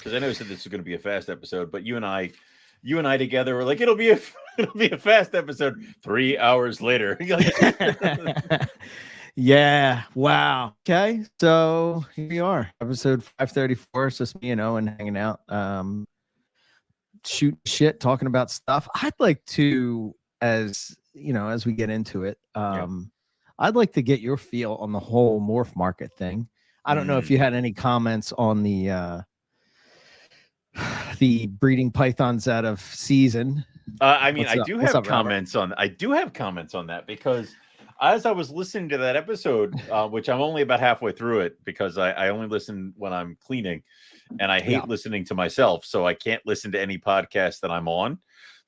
Because I know you said this is going to be a fast episode, but you and I together were like, it'll be a fast episode. 3 hours later. Yeah. Wow. Okay. So here we are, episode 534. It's just me and Owen hanging out, shooting shit, talking about stuff. I'd like to, as you know, as we get into it, I'd like to get your feel on the whole morph market thing. I don't know if you had any comments on the breeding pythons out of season. I mean, I do have comments on that because as I was listening to that episode, which I'm only about halfway through it because I only listen when I'm cleaning, and I hate listening to myself, so I can't listen to any podcast that I'm on.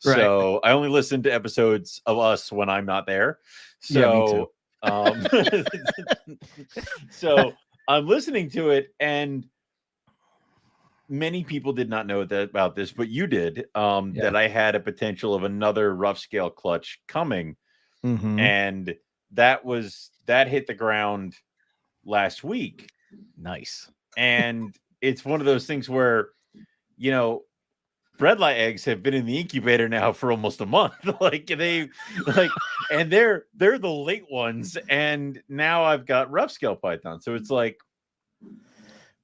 Right. So I only listen to episodes of us when I'm not there. So, so I'm listening to it, and many people did not know about this, but you did, that I had a potential of another rough scale clutch coming. And that hit the ground last week. Nice. And it's one of those things where, you know, breadlie eggs have been in the incubator now for almost a month. And they're the late ones. And now I've got rough scale python. So it's like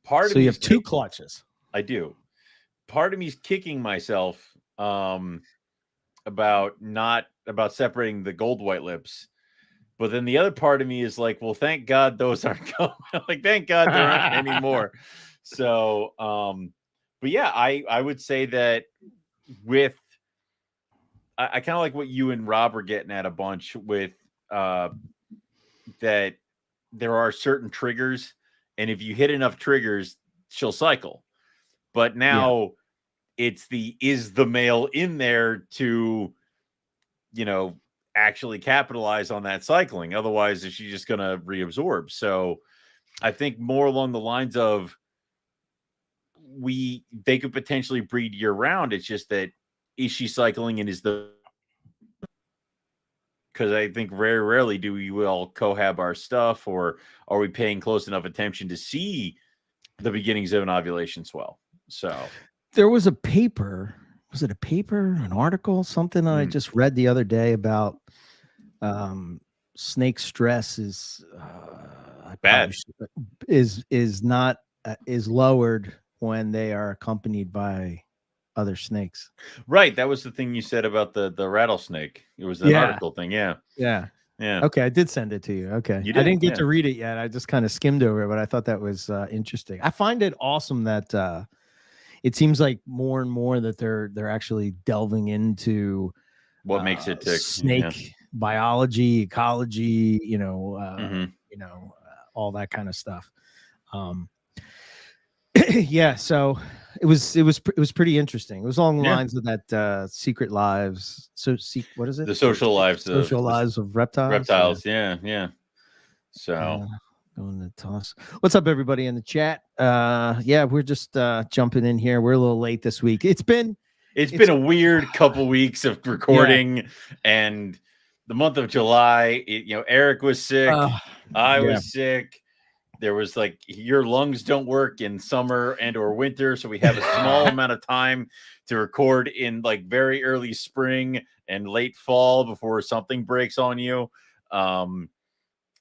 so you have two clutches. I do. Part of me is kicking myself about separating the gold white lips, but then the other part of me is like, well, thank God those aren't going. Like, thank God there aren't any more. So, but yeah, I would say that with I kind of like what you and Rob are getting at a bunch with that there are certain triggers, and if you hit enough triggers, she'll cycle. But now it's is the male in there to, you know, actually capitalize on that cycling? Otherwise, is she just going to reabsorb? So I think more along the lines of they could potentially breed year round. It's just that, is she cycling, and because I think very rarely do we all cohab our stuff, or are we paying close enough attention to see the beginnings of an ovulation swell? So there was a paper. Was it a paper, an article, something that I just read the other day about snake stress is bad. Is lowered when they are accompanied by other snakes. Right. That was the thing you said about the rattlesnake. It was an article thing. Yeah. Okay, I did send it to you. Okay, I didn't get to read it yet. I just kind of skimmed over it, but I thought that was interesting. I find it awesome that it seems like more and more that they're actually delving into what makes it tick. Snake biology, ecology, all that kind of stuff. So it was pretty interesting. It was along the lines of that Secret Lives. What is it? The Social Lives of Reptiles. Reptiles. Yeah. So going to toss. What's up, everybody in the chat? We're just jumping in here. We're a little late this week. It's been a weird couple weeks of recording, and the month of July. Eric was sick. I was sick. There was like, your lungs don't work in summer and or winter, so we have a small amount of time to record in like very early spring and late fall before something breaks on you.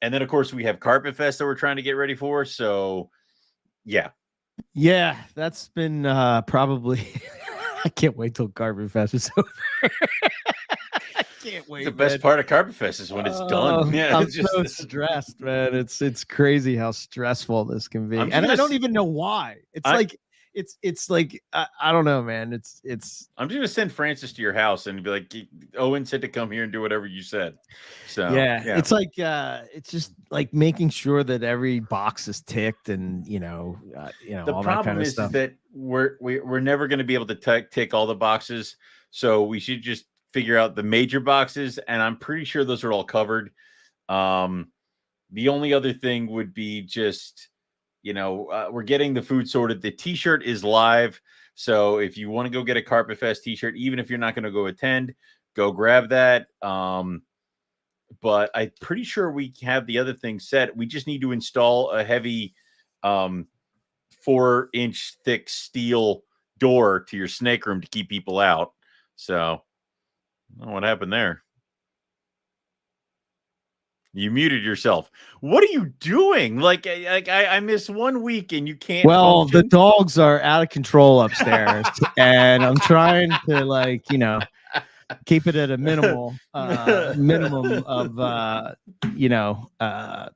And then of course we have Carpet Fest that we're trying to get ready for. So yeah, that's been probably. I can't wait till Carpet Fest is over. I can't wait. The best part of Carpet Fest is when it's done. Yeah, I'm so stressed, man. It's crazy how stressful this can be, and I don't even know why. It's like I don't know, man. It's. I'm just gonna send Francis to your house and be like, Owen said to come here and do whatever you said. So it's like it's just like making sure that every box is ticked, and the all that kind of stuff. That we're never going to be able to tick all the boxes, so we should just figure out the major boxes, and I'm pretty sure those are all covered. The only other thing would be just, we're getting the food sorted. The t-shirt is live, so if you want to go get a Carpet Fest t-shirt, even if you're not going to go attend, go grab that. But I'm pretty sure we have the other thing set. We just need to install a heavy 4-inch thick steel door to your snake room to keep people out. So, I don't know what happened there. You muted yourself. What are you doing? Like I miss 1 week and you can't. Well, function? The dogs are out of control upstairs, and I'm trying to, like, keep it at a minimum of of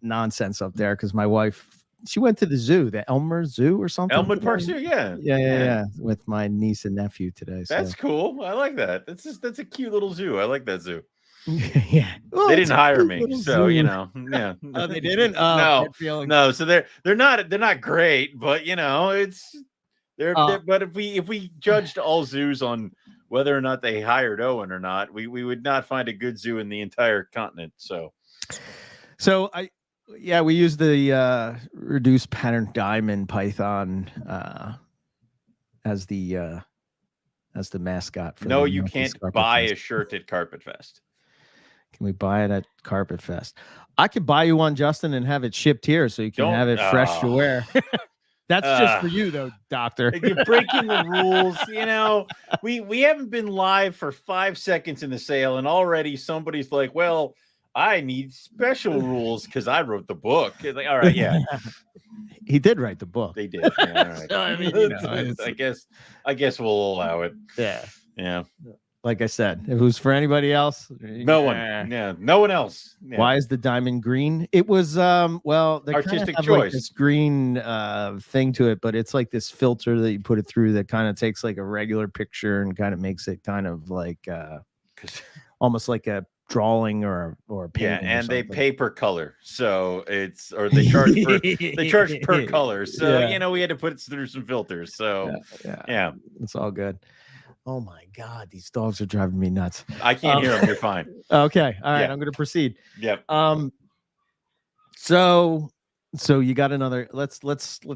nonsense up there, because my wife, she went to the zoo, the Elmer Zoo or something. Elmwood Park Zoo, yeah, with my niece and nephew today. That's cool. I like that. That's a cute little zoo. I like that zoo. Yeah, well, they didn't hire me, so zoo. Yeah. Oh, they didn't. Oh, no. So they're not great, but it's they're but if we judged all zoos on whether or not they hired Owen or not, we would not find a good zoo in the entire continent. So we use the reduced pattern diamond python as the mascot. No, you can't buy a shirt at Carpet Fest. Can we buy it at Carpet Fest? I could buy you one, Justin, and have it shipped here so you can have it fresh to wear. That's just for you, though, Doctor. You're breaking the rules. We haven't been live for 5 seconds in the sale, and already somebody's like, well, I need special rules because I wrote the book. It's like, all right, yeah. He did write the book. They did. Yeah, all right. So, I mean, I guess we'll allow it. Yeah. Yeah. Like I said, if it was for anybody else, no one. Yeah, no one else. Yeah. Why is the diamond green? It was artistic choice. Like this green thing to it, but it's like this filter that you put it through that kind of takes like a regular picture and kind of makes it kind of like almost like a drawing or a painting. Yeah, and they pay per color, so they charge per color. So we had to put it through some filters. So yeah, it's all good. Oh my God, these dogs are driving me nuts. I can't hear them. You're fine. Okay, all right. I'm going to proceed. Yep. So you got another. Let's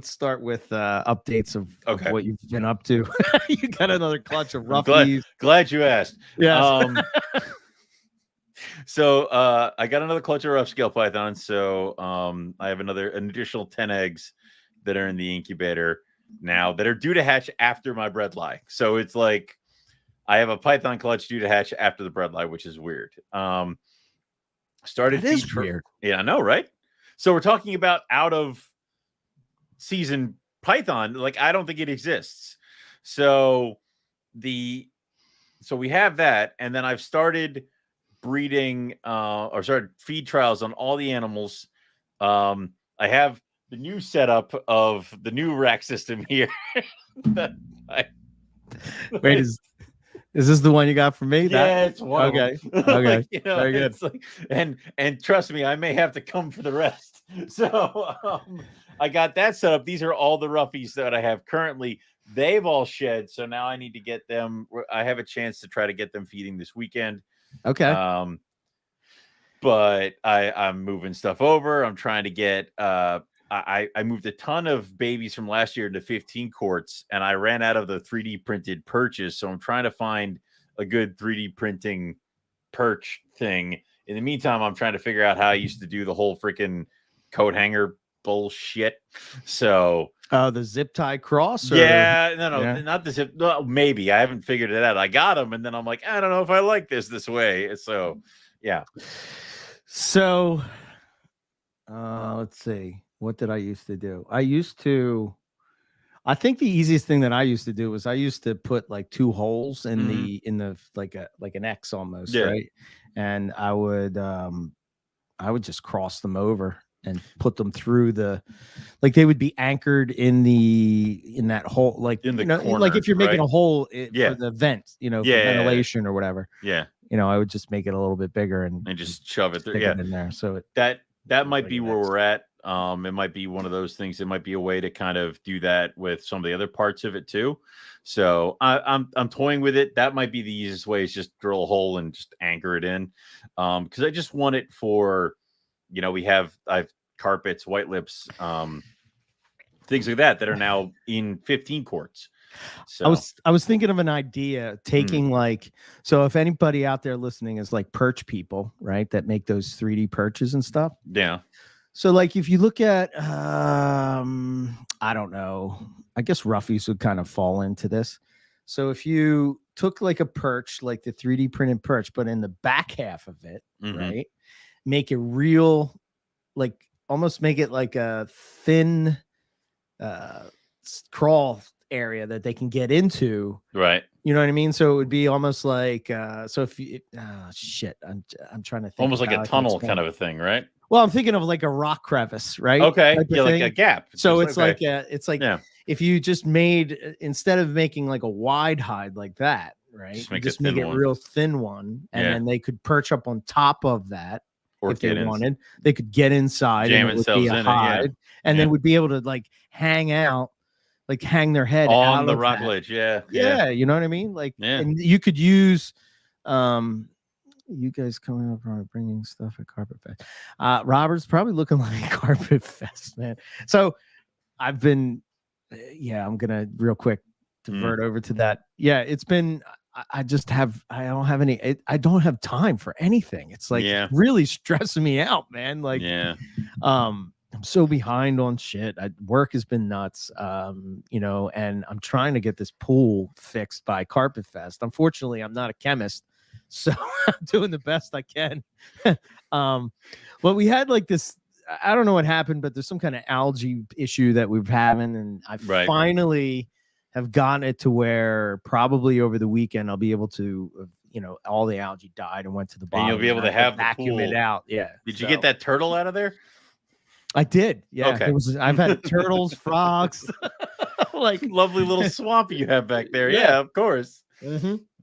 start with updates of what you've been up to. You got another clutch of roughies. Glad you asked. Yes. So I got another clutch of rough scale pythons. So I have an additional 10 eggs that are in the incubator now that are due to hatch after my bredli. So it's like I have a python clutch due to hatch after the bredli, which is weird. Started weird. Yeah, I know, right? So we're talking about out of season python. Like, I don't think it exists. So we have that, and then I've started breeding or started feed trials on all the animals. I have the new setup of the new rack system here. Wait, is this the one you got for me? Yeah, it's one. Okay. Okay. Very good. Like, and trust me, I may have to come for the rest. So I got that set up. These are all the roughies that I have currently. They've all shed, so now I need to get them. I have a chance to try to get them feeding this weekend. Okay. But I'm moving stuff over. I'm trying to get I moved a ton of babies from last year to 15 quarts, and I ran out of the 3D printed perches. So I'm trying to find a good 3D printing perch thing. In the meantime, I'm trying to figure out how I used to do the whole freaking coat hanger bullshit. So the zip tie cross? Not the zip. No, maybe I haven't figured it out. I got them, and then I'm like, I don't know if I like this way. So yeah. So let's see. What did I used to do? I think the easiest thing that I used to do was I used to put like 2 holes in the like an X almost, right? And I would just cross them over and put them through they would be anchored in that hole, like in the corner, like if you're making a hole for the vent, for ventilation or whatever. Yeah. I would just make it a little bit bigger and just shove it through. In there. So that might be where we're at. It might be one of those things. It might be a way to kind of do that with some of the other parts of it too. So I'm toying with it. That might be the easiest way, is just drill a hole and just anchor it in. Because I just want it for, I've carpets, white lips, things like that are now in 15 quarts. So I was thinking of an idea, taking so if anybody out there listening is like perch people, right, that make those 3D perches and stuff. Yeah. So like if you look at I don't know, I guess roughies would kind of fall into this. So if you took like a perch, like the 3D printed perch, but in the back half of it, right, make it real, like almost make it like a thin crawl area that they can get into, right? You know what I mean? So it would be almost like so if you shit, I'm trying to think, almost like a tunnel kind of a thing, right? Well, I'm thinking of like a rock crevice, right? Okay, yeah, like a gap. So it's like if you just made, instead of making like a wide hide like that, right? Just make it real thin one, and then they could perch up on top of that. Or if they wanted, they could get inside, and it would be a hide, and they would be able to like hang out, like hang their head on the rock ledge. Yeah, you know what I mean? Like, and you could use you guys coming up on bringing stuff at Carpet Fest. Robert's probably looking like Carpet Fest, man. So I've been I'm gonna real quick divert over to that. Yeah, it's been, I don't have time for anything. It's like really stressing me out, man. Like, I'm so behind on shit. Work has been nuts, you know, and I'm trying to get this pool fixed by Carpet Fest. Unfortunately, I'm not a chemist, so I'm doing the best I can. But we had like this, I don't know what happened, but there's some kind of algae issue that we're having, and I finally have gotten it to where probably over the weekend I'll be able to, you know, all the algae died and went to the bottom. And you'll be able to have vacuum it out. Yeah. Did you get that turtle out of there? I did. Yeah. Okay. I've had turtles, frogs, like lovely little swamp you have back there. Yeah, of course.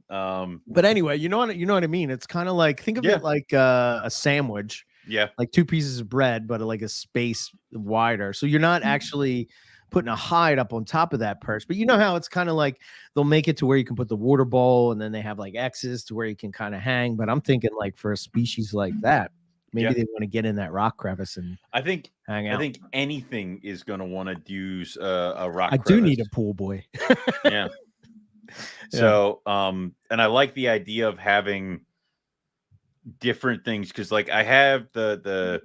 But anyway, you know what I mean? It's kind of like, think of it like a sandwich. Yeah. Like two pieces of bread, but like a space wider. So you're not actually putting a hide up on top of that perch, but you know how it's kind of like they'll make it to where you can put the water bowl, and then they have like X's to where you can kind of hang. But I'm thinking like for a species like that, maybe they want to get in that rock crevice and hang out. I think anything is going to want to use a rock crevice. I do need a pool boy. Yeah. So, and I like the idea of having different things, because like I have the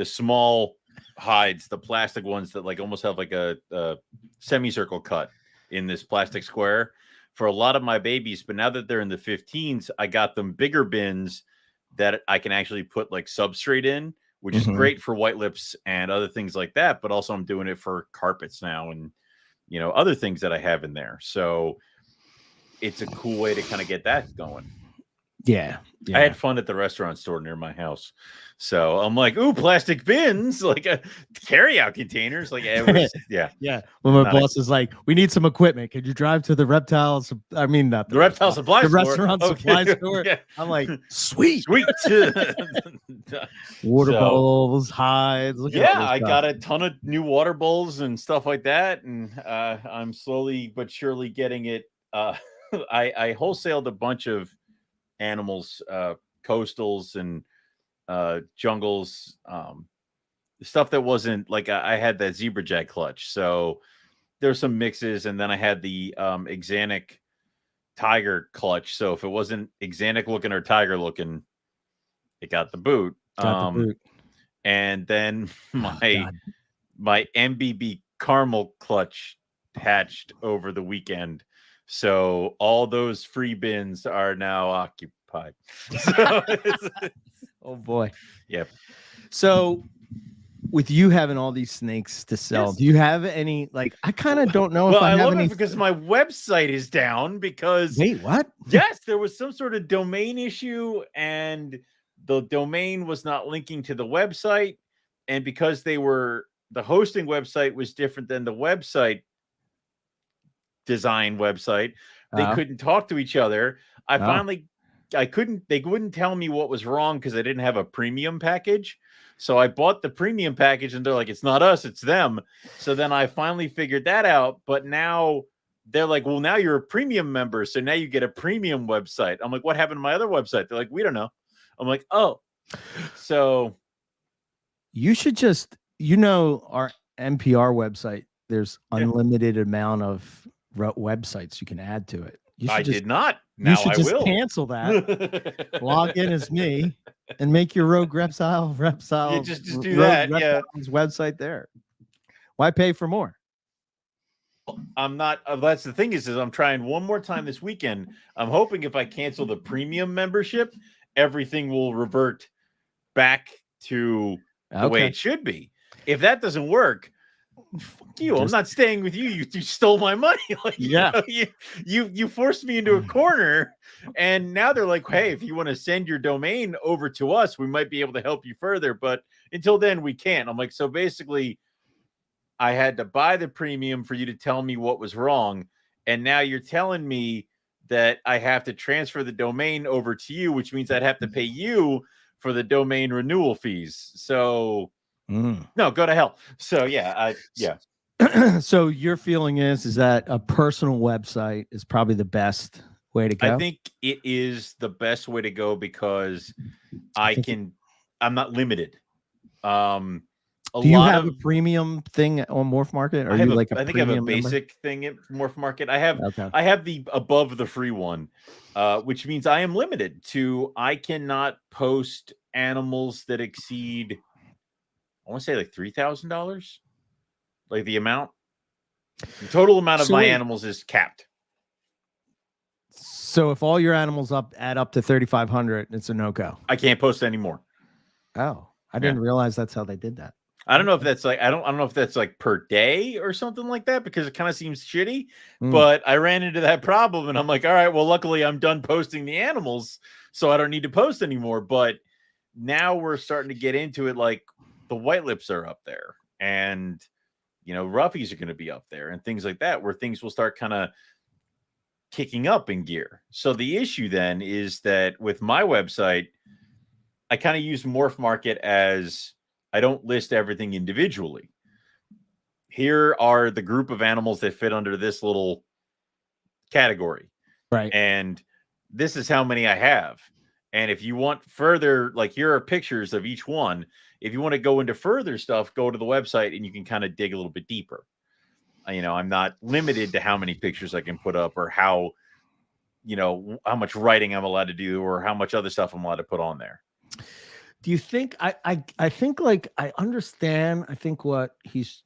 small hides, the plastic ones that like almost have like a semicircle cut in this plastic square for a lot of my babies. But now that they're in the 15s, I got them bigger bins that I can actually put like substrate in, which is great for white lips and other things like that. But also I'm doing it for carpets now, and you know, other things that I have in there. So it's a cool way to kind of get that going. Yeah. I had fun at the restaurant store near my house. So I'm like, ooh, plastic bins, like carry-out containers. Like, yeah. When my boss is like, we need some equipment. Could you drive to the reptile? I mean, not the reptile supply store. The restaurant supply store. Yeah. I'm like, sweet. Water bowls, hides. I got a ton of new water bowls and stuff like that. And I'm slowly but surely getting it. I wholesaled a bunch of animals, coastals and jungles, stuff that wasn't like, I had that zebra jack clutch, so there's some mixes, and then I had the Exanic tiger clutch, so if it wasn't Exanic looking or tiger looking, it got the boot. And then my MBB caramel clutch hatched over the weekend. So all those free bins are now occupied. So oh boy. Yep. So with you having all these snakes to sell, do you have any, like, I kind of don't know if I have any, because my website is down because wait, what? Yes, there was some sort of domain issue, and the domain was not linking to the website, and because the hosting website was different than the website design website, they couldn't talk to each other. They wouldn't tell me what was wrong because I didn't have a premium package. So I bought the premium package, and they're like, it's not us, it's them. So then I finally figured that out. But now they're like, well, now you're a premium member, so now you get a premium website. I'm like, what happened to my other website? They're like, we don't know. I'm like, oh. So you should just, our NPR website, there's unlimited amount of websites you can add to it. I did not. Now you should I just will cancel that. Log in as me and make your Rogue Reptile You just do Rogue that. Reptile's website there. Why pay for more? I'm not. That's the thing is I'm trying one more time this weekend. I'm hoping if I cancel the premium membership, everything will revert back to the way it should be. If that doesn't work, fuck you. I'm not staying with you. You stole my money. Like, yeah, you forced me into a corner, and now they're like, hey, if you want to send your domain over to us, we might be able to help you further. But until then, we can't. I'm like, so basically, I had to buy the premium for you to tell me what was wrong. And now you're telling me that I have to transfer the domain over to you, which means I'd have to pay you for the domain renewal fees. So no, go to hell. So yeah. So your feeling is that a personal website is probably the best way to go? I think it is the best way to go because I'm not limited. Do you have a premium thing on Morph Market? Or I think I have a member? basic thing at Morph Market. I have the above the free one, which means I am limited to I cannot post animals that exceed, I want to say like $3,000, like the amount. The total amount of my animals is capped. So if all your animals add up to 3,500, it's a no-go. I can't post anymore. Oh, I didn't realize that's how they did that. I don't know if that's like I don't know if that's like per day or something like that because it kind of seems shitty. But I ran into that problem and I'm like, all right, well, luckily I'm done posting the animals, so I don't need to post anymore. But now we're starting to get into it, like the white lips are up there, and roughies are going to be up there, and things like that, where things will start kind of kicking up in gear. So the issue then is that with my website, I kind of use Morph Market as I don't list everything individually. Here are the group of animals that fit under this little category. Right. And this is how many I have. And if you want further, like here are pictures of each one. If you want to go into further stuff, go to the website and you can kind of dig a little bit deeper. I'm not limited to how many pictures I can put up or how much writing I'm allowed to do or how much other stuff I'm allowed to put on there. Do you think I think like I understand? I think what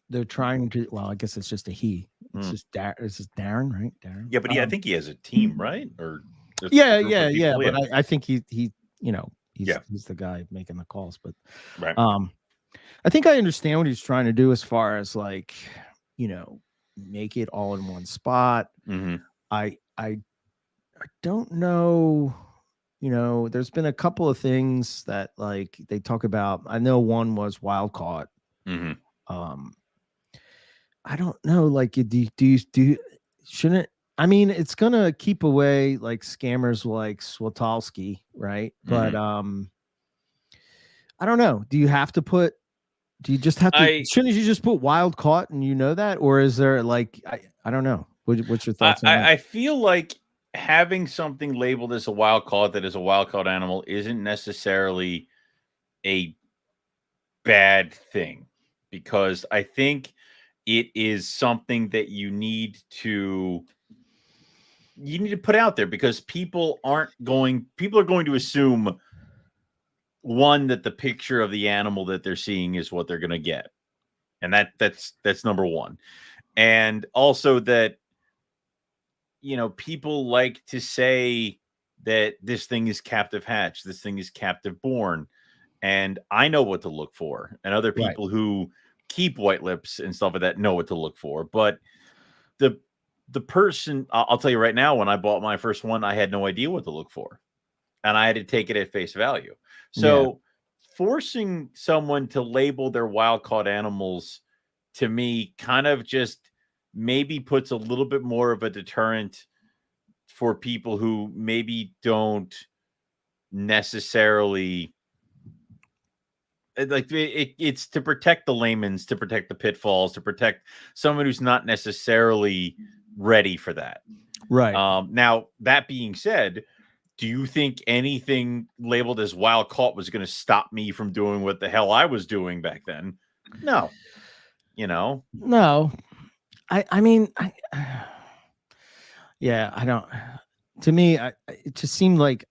they're trying to. Well, I guess it's just a he. It's just it's just Darren, right? Darren. Yeah, but I think he has a team, right? Or yeah. But I think he's the guy making the calls. But right. I think I understand what he's trying to do as far as like make it all in one spot. I don't know. There's been a couple of things that like they talk about. I know one was wild caught. I don't know. Like, do you shouldn't? I mean, it's gonna keep away like scammers like Swatowski, right? But I don't know. Do you have to put? Do you just have to? Shouldn't you just put wild caught and that, or is there like I don't know. What's your thoughts on that? I feel like having something labeled as a wild caught that is a wild caught animal isn't necessarily a bad thing, because I think it is something that you need to put out there, because people are going to assume, one, that the picture of the animal that they're seeing is what they're going to get. And that's number one. And also that people like to say that this thing is captive hatch, this thing is captive born, and I know what to look for, and other people who keep white lips and stuff like that know what to look for. But the person, I'll tell you right now, when I bought my first one, I had no idea what to look for, and I had to take it at face value. So forcing someone to label their wild caught animals, to me, kind of just maybe puts a little bit more of a deterrent for people who maybe don't necessarily like it's to protect the layman's, to protect the pitfalls, to protect someone who's not necessarily ready for that. Right. Now, that being said, do you think anything labeled as wild caught was going to stop me from doing what the hell I was doing back then? No. No. I mean, yeah, I don't. to me, it just seemed like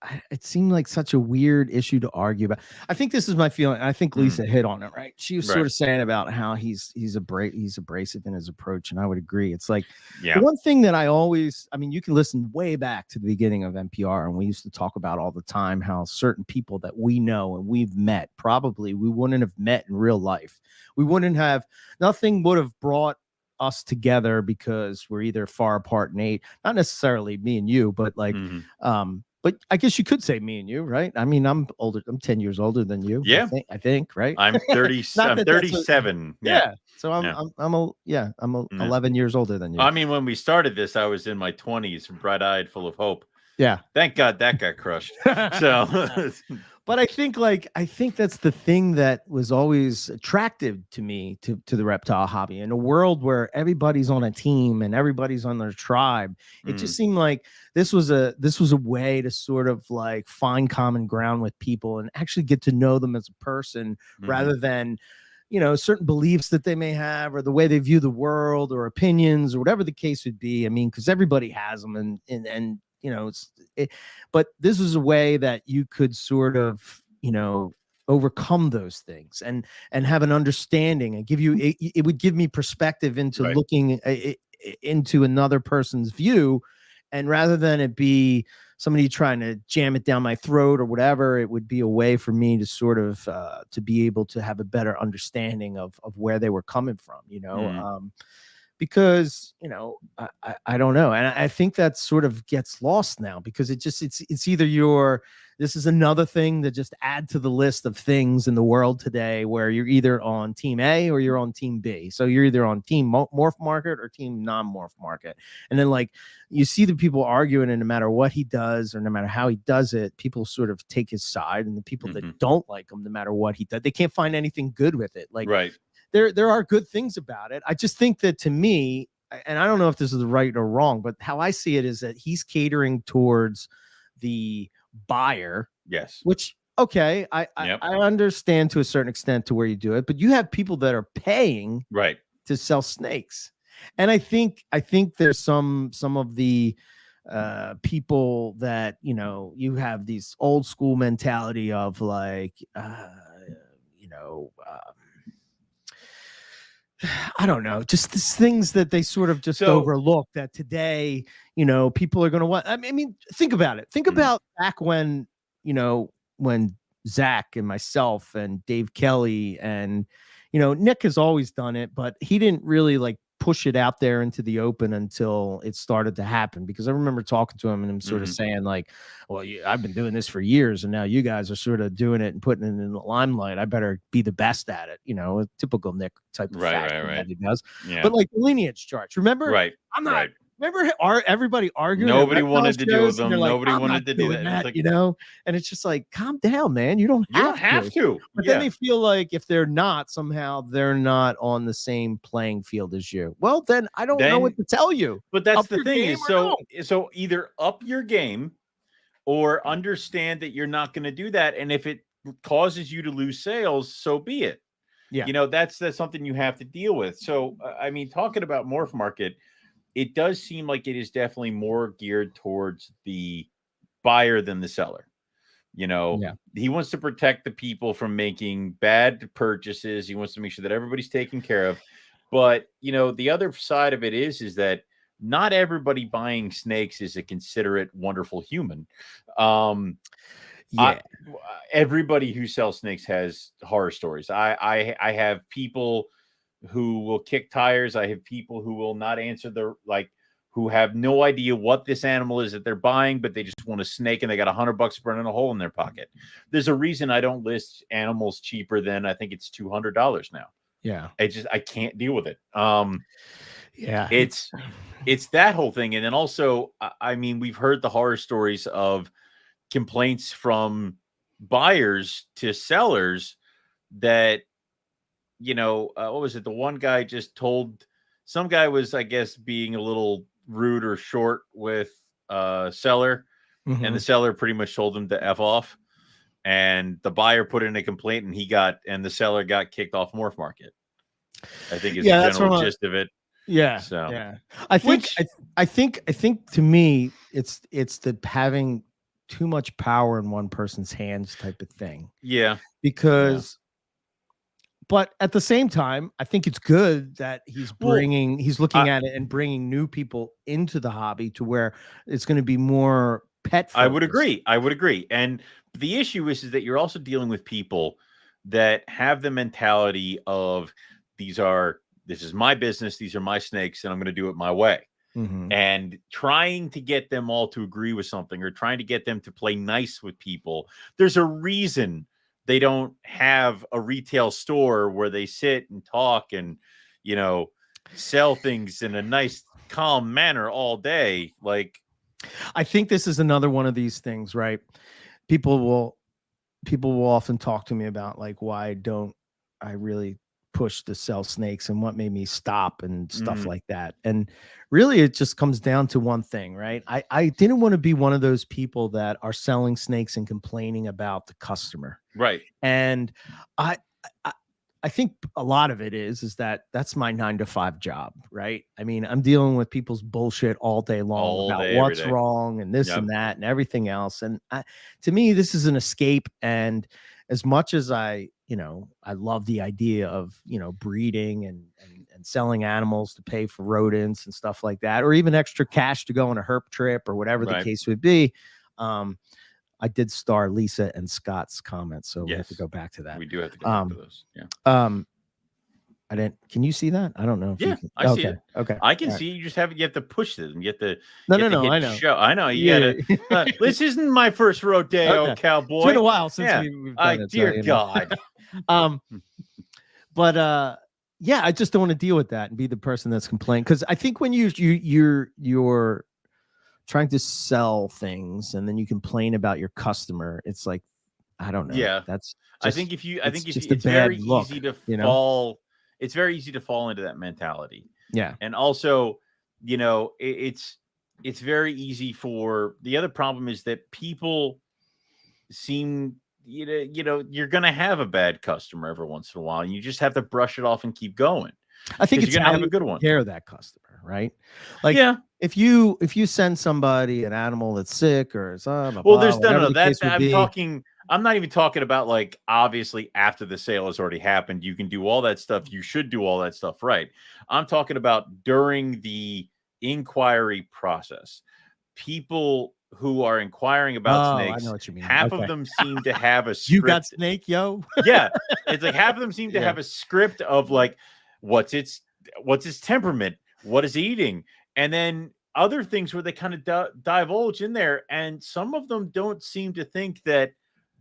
such a weird issue to argue about. I think this is my feeling. I think Lisa hit on it, right? She was sort of saying about how he's abrasive in his approach, and I would agree. It's like the one thing that I mean, you can listen way back to the beginning of NPR, and we used to talk about all the time how certain people that we know and we've met, probably we wouldn't have met in real life. We wouldn't have, nothing would have brought us together because we're either far apart in age, not necessarily me and you, but like, but I guess you could say me and you, right? I mean, I'm older. I'm 10 years older than you. Yeah. I think, right? I'm 30. I'm 37. Yeah. So I'm 11 years older than you. I mean, when we started this, I was in my 20s, bright-eyed, full of hope. Yeah. Thank God that got crushed. So but I think that's the thing that was always attractive to me to the reptile hobby. In a world where everybody's on a team and everybody's on their tribe, it just seemed like this was a way to sort of like find common ground with people and actually get to know them as a person rather than, you know, certain beliefs that they may have or the way they view the world or opinions or whatever the case would be. I mean, because everybody has them and you know, but this was a way that you could sort of, you know, overcome those things and have an understanding and give you, it would give me perspective into looking into another person's view. And rather than it be somebody trying to jam it down my throat or whatever, it would be a way for me to sort of, to be able to have a better understanding of where they were coming from, you know? Because, you know, I don't know. And I think that sort of gets lost now because it's either this is another thing that just add to the list of things in the world today where you're either on team A or you're on team B. So you're either on team morph market or team non-morph market. And then like you see the people arguing, and no matter what he does or no matter how he does it, people sort of take his side, and the people that don't like him, no matter what he does, they can't find anything good with it. Like, there are good things about it. I just think that to me, and I don't know if this is right or wrong, but how I see it is that he's catering towards the buyer. Yes. Which, okay, I understand to a certain extent to where you do it, but you have people that are paying to sell snakes. And I think there's some of the people that, you know, you have these old school mentality of like, you know, I don't know, just these things that they sort of just overlook that today, you know, people are going to want. I mean, think about it. Think about back when, you know, when Zach and myself and Dave Kelly and, you know, Nick has always done it, but he didn't really like push it out there into the open until it started to happen. Because I remember talking to him and him sort of saying like, well, I've been doing this for years and now you guys are sort of doing it and putting it in the limelight. I better be the best at it. You know, a typical Nick type of fashion that he does. Yeah. But like the lineage charts, remember? I'm not. Remember everybody arguing? Nobody wanted to do with them. Like, nobody wanted to do that. Like, you know, and it's just like, calm down, man. You don't have to. But then they feel like if they're not, somehow they're not on the same playing field as you. Well, then I don't know what to tell you. But that's the thing is, so either up your game or understand that you're not going to do that. And if it causes you to lose sales, so be it. Yeah. You know, that's something you have to deal with. So, I mean, talking about morph market, it does seem like it is definitely more geared towards the buyer than the seller. You know, he wants to protect the people from making bad purchases. He wants to make sure that everybody's taken care of. But, you know, the other side of it is that not everybody buying snakes is a considerate, wonderful human. Everybody who sells snakes has horror stories. I have people who will kick tires. I have people who will not answer who have no idea what this animal is that they're buying, but they just want a snake and they got $100 burning a hole in their pocket. There's a reason I don't list animals cheaper than I think it's $200 now. Yeah. I can't deal with it. It's that whole thing. And then also, I mean, we've heard the horror stories of complaints from buyers to sellers that, you know, what was it? The one guy just told some guy was, I guess, being a little rude or short with seller, and the seller pretty much told him to F off. And the buyer put in a complaint, and the seller got kicked off morph market. I think is the general gist of it. Yeah. So Yeah. I think to me, it's the having too much power in one person's hands type of thing. Yeah. Because but at the same time, I think it's good that he's looking at it and bringing new people into the hobby to where it's going to be more pet focused. I would agree. And the issue is that you're also dealing with people that have the mentality of this is my business, these are my snakes, and I'm going to do it my way. And trying to get them all to agree with something, or trying to get them to play nice with people. There's a reason they don't have a retail store where they sit and talk and, sell things in a nice, calm manner all day. Like, I think this is another one of these things, right? People will often talk to me about, like, why don't I really push to sell snakes and what made me stop and stuff like that. And really, it just comes down to one thing, right? I didn't want to be one of those people that are selling snakes and complaining about the customer. Right. And I think a lot of it is that that's my 9-to-5 job, right? I mean, I'm dealing with people's bullshit all day long about what's wrong and this and that and everything else. And to me, this is an escape. And as much as I love the idea of, breeding and selling animals to pay for rodents and stuff like that, or even extra cash to go on a herp trip or whatever the case would be. I did star Lisa and Scott's comments, so we have to go back to that. We do have to go back to those. Yeah. I didn't. Can you see that? I don't know if you can. I see it. Okay. I can see. You just have to push it and you have to. No. I know. Show. I know. You gotta. This isn't my first rodeo, cowboy. It's been a while since we've done it. Dear God. But I just don't want to deal with that and be the person that's complaining, because I think when you're trying to sell things and then you complain about your customer, it's like, I don't know. Yeah, that's. I think it's very easy to fall. It's very easy to fall into that mentality. Yeah, and also, it's very easy for the other problem is that people seem you're gonna have a bad customer every once in a while, and you just have to brush it off and keep going. I think it's gonna how have a good one. Care that customer, right? Like, if you send somebody an animal that's sick or there's I'm not even talking about, like, obviously after the sale has already happened, you can do all that stuff. You should do all that stuff, right? I'm talking about during the inquiry process. People who are inquiring about snakes, I know what you mean. Half of them seem to have a script. You got snake, yo? Yeah. It's like half of them seem to have a script of, like, what's its temperament, what is eating, and then other things where they kind of divulge in there. And some of them don't seem to think that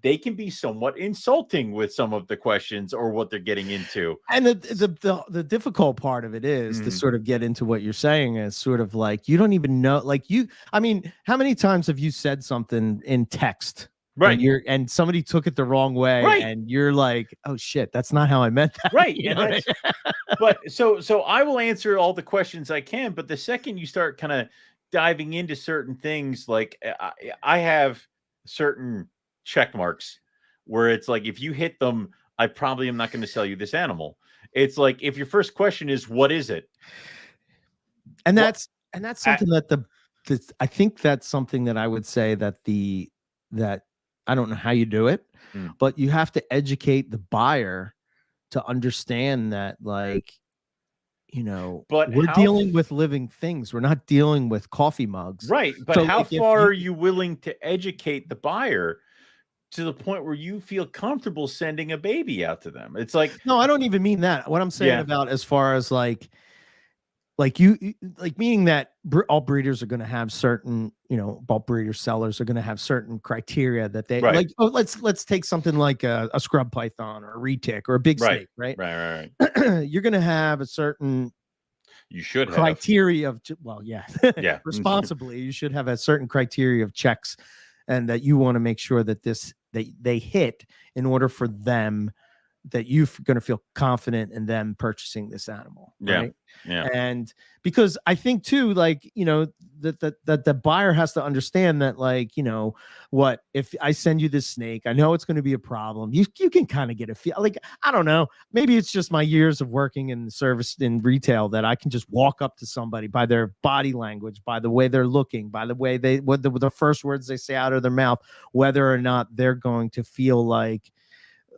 they can be somewhat insulting with some of the questions or what they're getting into. And the difficult part of it is to sort of get into what you're saying is sort of like, you don't even know, like, I mean, how many times have you said something in text? Right. And somebody took it the wrong way, and you're like, oh shit, that's not how I meant that. Right. But so I will answer all the questions I can, but the second you start kind of diving into certain things, like, I have certain check marks where it's like, if you hit them, I probably am not going to sell you this animal. It's like, if your first question is, what is it? And that's something that I think that's something that I would say that I don't know how you do it, but you have to educate the buyer to understand that, like, but we're dealing with living things. We're not dealing with coffee mugs. Right. But so, how far are you willing to educate the buyer to the point where you feel comfortable sending a baby out to them? It's like, no, I don't even mean that. What I'm saying about, as far as like meaning that all breeders are going to have certain, bulk breeder sellers are going to have certain criteria that they like. Oh, let's take something like a scrub python or a retic or a big snake, right? Right. You're going to have a certain criteria of, responsibly, you should have a certain criteria of checks, and that you want to make sure that they hit in order for them, that you're going to feel confident in them purchasing this animal. Right. Yeah. And because I think too, like, that the buyer has to understand that, like, what if I send you this snake, I know it's going to be a problem. You can kind of get a feel, like, I don't know, maybe it's just my years of working in service in retail that I can just walk up to somebody by their body language, by the way they're looking, by the way what the first words they say out of their mouth, whether or not they're going to feel like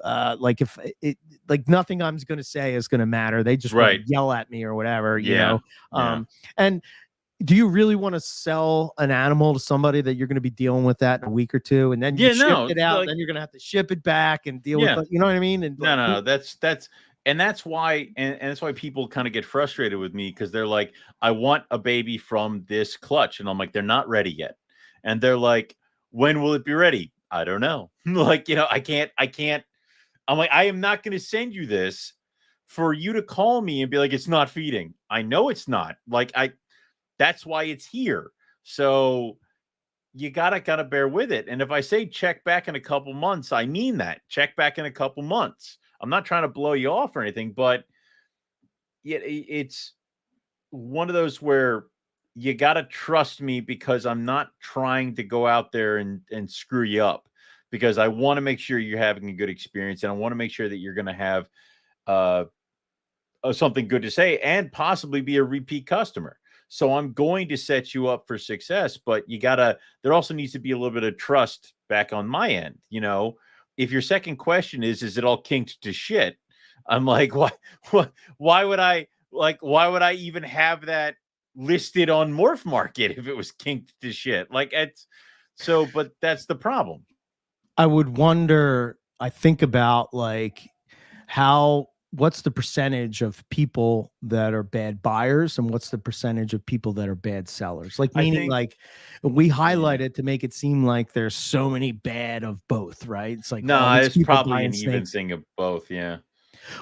if it, like, nothing I'm going to say is going to matter. They just want to yell at me or whatever, and do you really want to sell an animal to somebody that you're going to be dealing with that in a week or two, and then you ship it out, like, then you're going to have to ship it back and deal with it, you know what I mean? And no, that's why, and that's why people kind of get frustrated with me, because they're like, I want a baby from this clutch, and I'm like, they're not ready yet, and they're like, when will it be ready? I don't know. Like, I can't. I'm like, I am not going to send you this for you to call me and be like, it's not feeding. I know it's not. Like, that's why it's here. So you gotta bear with it. And if I say check back in a couple months, I mean that. Check back in a couple months. I'm not trying to blow you off or anything, but it's one of those where you gotta trust me, because I'm not trying to go out there and screw you up, because I want to make sure you're having a good experience, and I want to make sure that you're going to have something good to say and possibly be a repeat customer. So I'm going to set you up for success, but there also needs to be a little bit of trust back on my end. If your second question is it all kinked to shit? I'm like, why would I even have that listed on Morph Market if it was kinked to shit? Like, but that's the problem. I would wonder, I think about, like, what's the percentage of people that are bad buyers and what's the percentage of people that are bad sellers? Like, meaning, like, we highlight it to make it seem like there's so many bad of both, right? It's like, no, it's probably an even thing of both. Yeah.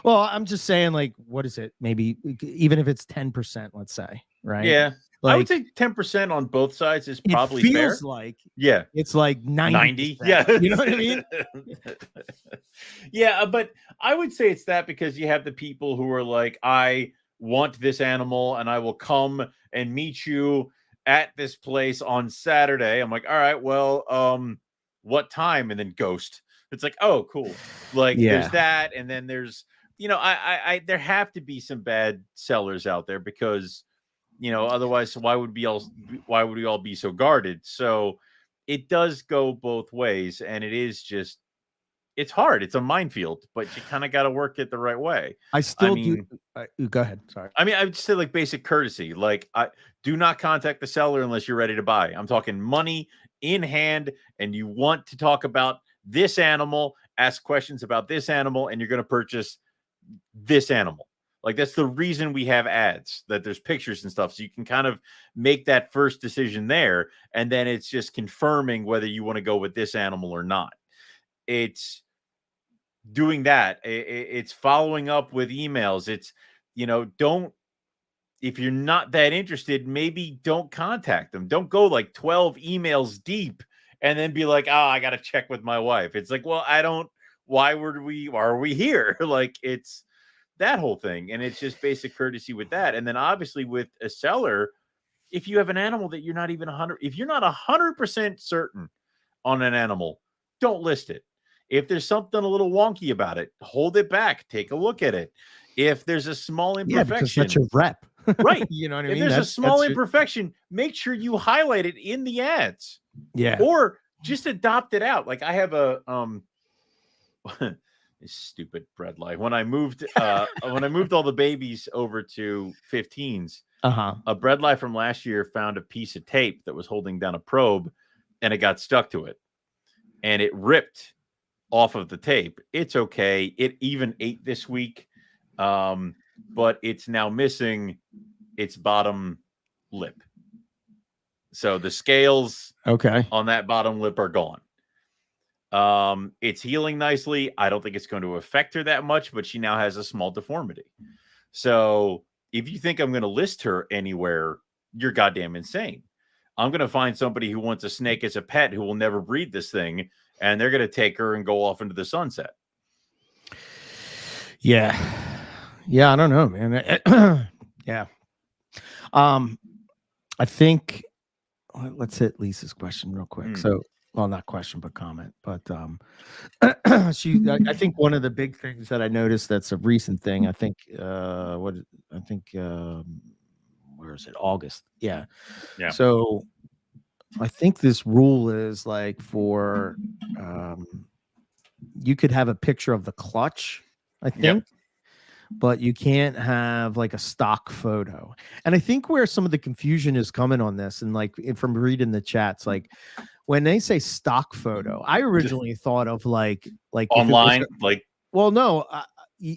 Well, I'm just saying, like, what is it? Maybe even if it's 10%, let's say, right? Yeah. Like, I would say 10% on both sides is probably fair. It fair. feels like, yeah, it's like 90. Yeah. You know what I mean? Yeah, but I would say it's that, because you have the people who are like, I want this animal and I will come and meet you at this place on Saturday. I'm like, all right, well, what time? And then ghost. It's like, oh, cool. Like, there's that, and then there's, there have to be some bad sellers out there, because otherwise, why would we all be so guarded? So it does go both ways, and it's hard. It's a minefield, but you kind of got to work it the right way. Go ahead. Sorry. I mean, I would say, like, basic courtesy. Like, do not contact the seller unless you're ready to buy. I'm talking money in hand, and you want to talk about this animal, ask questions about this animal, and you're going to purchase this animal. Like, that's the reason we have ads, that there's pictures and stuff, so you can kind of make that first decision there, and then it's just confirming whether you want to go with this animal or not. It's doing that. It's following up with emails. It's, if you're not that interested, maybe don't contact them. Don't go like 12 emails deep and then be like, I got to check with my wife. It's like, well, why are we here? Like, it's that whole thing. And it's just basic courtesy with that. And then obviously with a seller, if you have an animal that you're not even 100, if you're not 100% certain on an animal, don't list it. If there's something a little wonky about it, hold it back. Take a look at it. If there's a small imperfection, that's your rep, right? You know what I mean? If there's a small imperfection, make sure you highlight it in the ads. Yeah. Or just adopt it out. Like, I have a this stupid bread lie. When I moved all the babies over to 15s, a bread lie from last year found a piece of tape that was holding down a probe, and it got stuck to it, and it ripped off of the tape. It's okay. It even ate this week, but it's now missing its bottom lip. So the scales on that bottom lip are gone. It's healing nicely. I don't think it's going to affect her that much, but she now has a small deformity. So if you think I'm going to list her anywhere, you're goddamn insane. I'm going to find somebody who wants a snake as a pet who will never breed this thing, and they're going to take her and go off into the sunset. Yeah. I don't know, man. Yeah. I think let's hit Lisa's question real quick. So, well, not question, but comment. But I think one of the big things that I noticed that's a recent thing. I think where is it? August. Yeah. So I think this rule is like for you could have a picture of the clutch, I think. But you can't have like a stock photo. And I think where some of the confusion is coming on this, and like from reading the chats, like when they say stock photo, I originally thought of like online, like, well, no,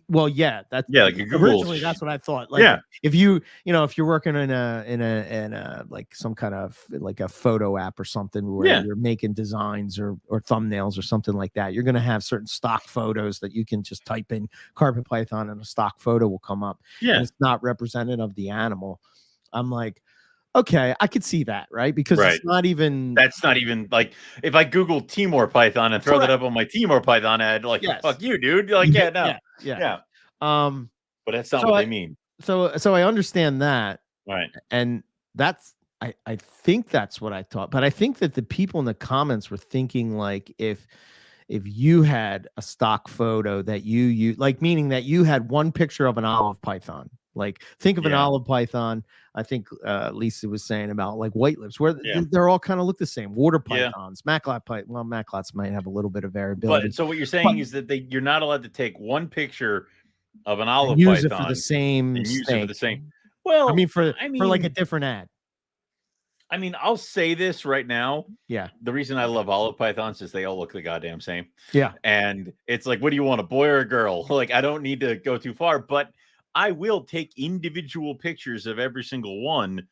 well, yeah, that's like a Google. Originally, that's what I thought. Like, if you're working in a like some kind of like a photo app or something where you're making designs or thumbnails or something like that, you're going to have certain stock photos that you can just type in carpet python and a stock photo will come up. And it's not representative of the animal. I'm like, okay, I could see that, right? Because it's not even. That's not even like if I Google Timor Python and throw that up on my Timor Python ad, like fuck you, dude. You're like, yeah. But that's not what they mean. So I understand that, right? And that's I think that's what I thought, but I think that the people in the comments were thinking like if you had a stock photo that you like, meaning that you had one picture of an olive python. Like, think of an olive python. I think Lisa was saying about like white lips, where they're all kind of look the same. Water pythons, macklot python. Well, macklots might have a little bit of variability. But so what you're saying is that you're not allowed to take one picture of an olive use python it for the same. And use it for the same. Well, I mean, for like a different ad. I mean, I'll say this right now. Yeah. The reason I love olive pythons is they all look the goddamn same. Yeah. And it's like, what do you want, a boy or a girl? Like, I don't need to go too far, but I will take individual pictures of every single one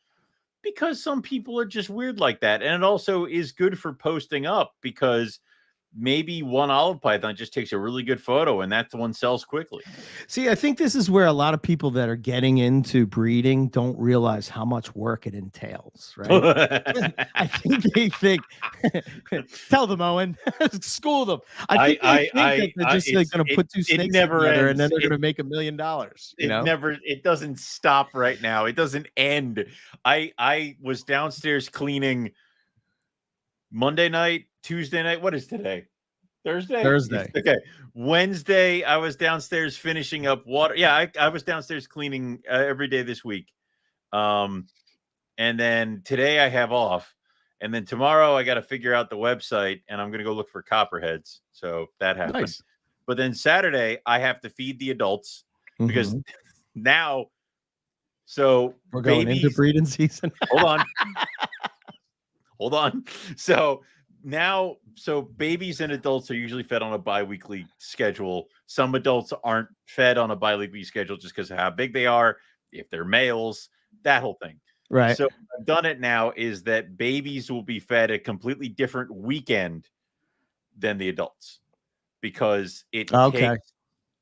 because some people are just weird like that. And it also is good for posting up because maybe one olive python just takes a really good photo and that one sells quickly. See, I think this is where a lot of people that are getting into breeding don't realize how much work it entails, right? I think they think, tell them, Owen, school them. I think they think that they're just like going to put two snakes together and then they're going to make $1 million. It doesn't stop right now. It doesn't end. I was downstairs cleaning Monday night, Tuesday night. What is today? Thursday. Okay. Wednesday, I was downstairs finishing up water. Yeah, I was downstairs cleaning every day this week. And then today I have off. And then tomorrow I got to figure out the website and I'm going to go look for copperheads. So that happened. Nice. But then Saturday I have to feed the adults because now. So we're going into breeding season. Hold on. So now, babies and adults are usually fed on a bi-weekly schedule. Some adults aren't fed on a bi-weekly schedule just because of how big they are, if they're males, that whole thing. Right. So I've done it now is that babies will be fed a completely different weekend than the adults because it takes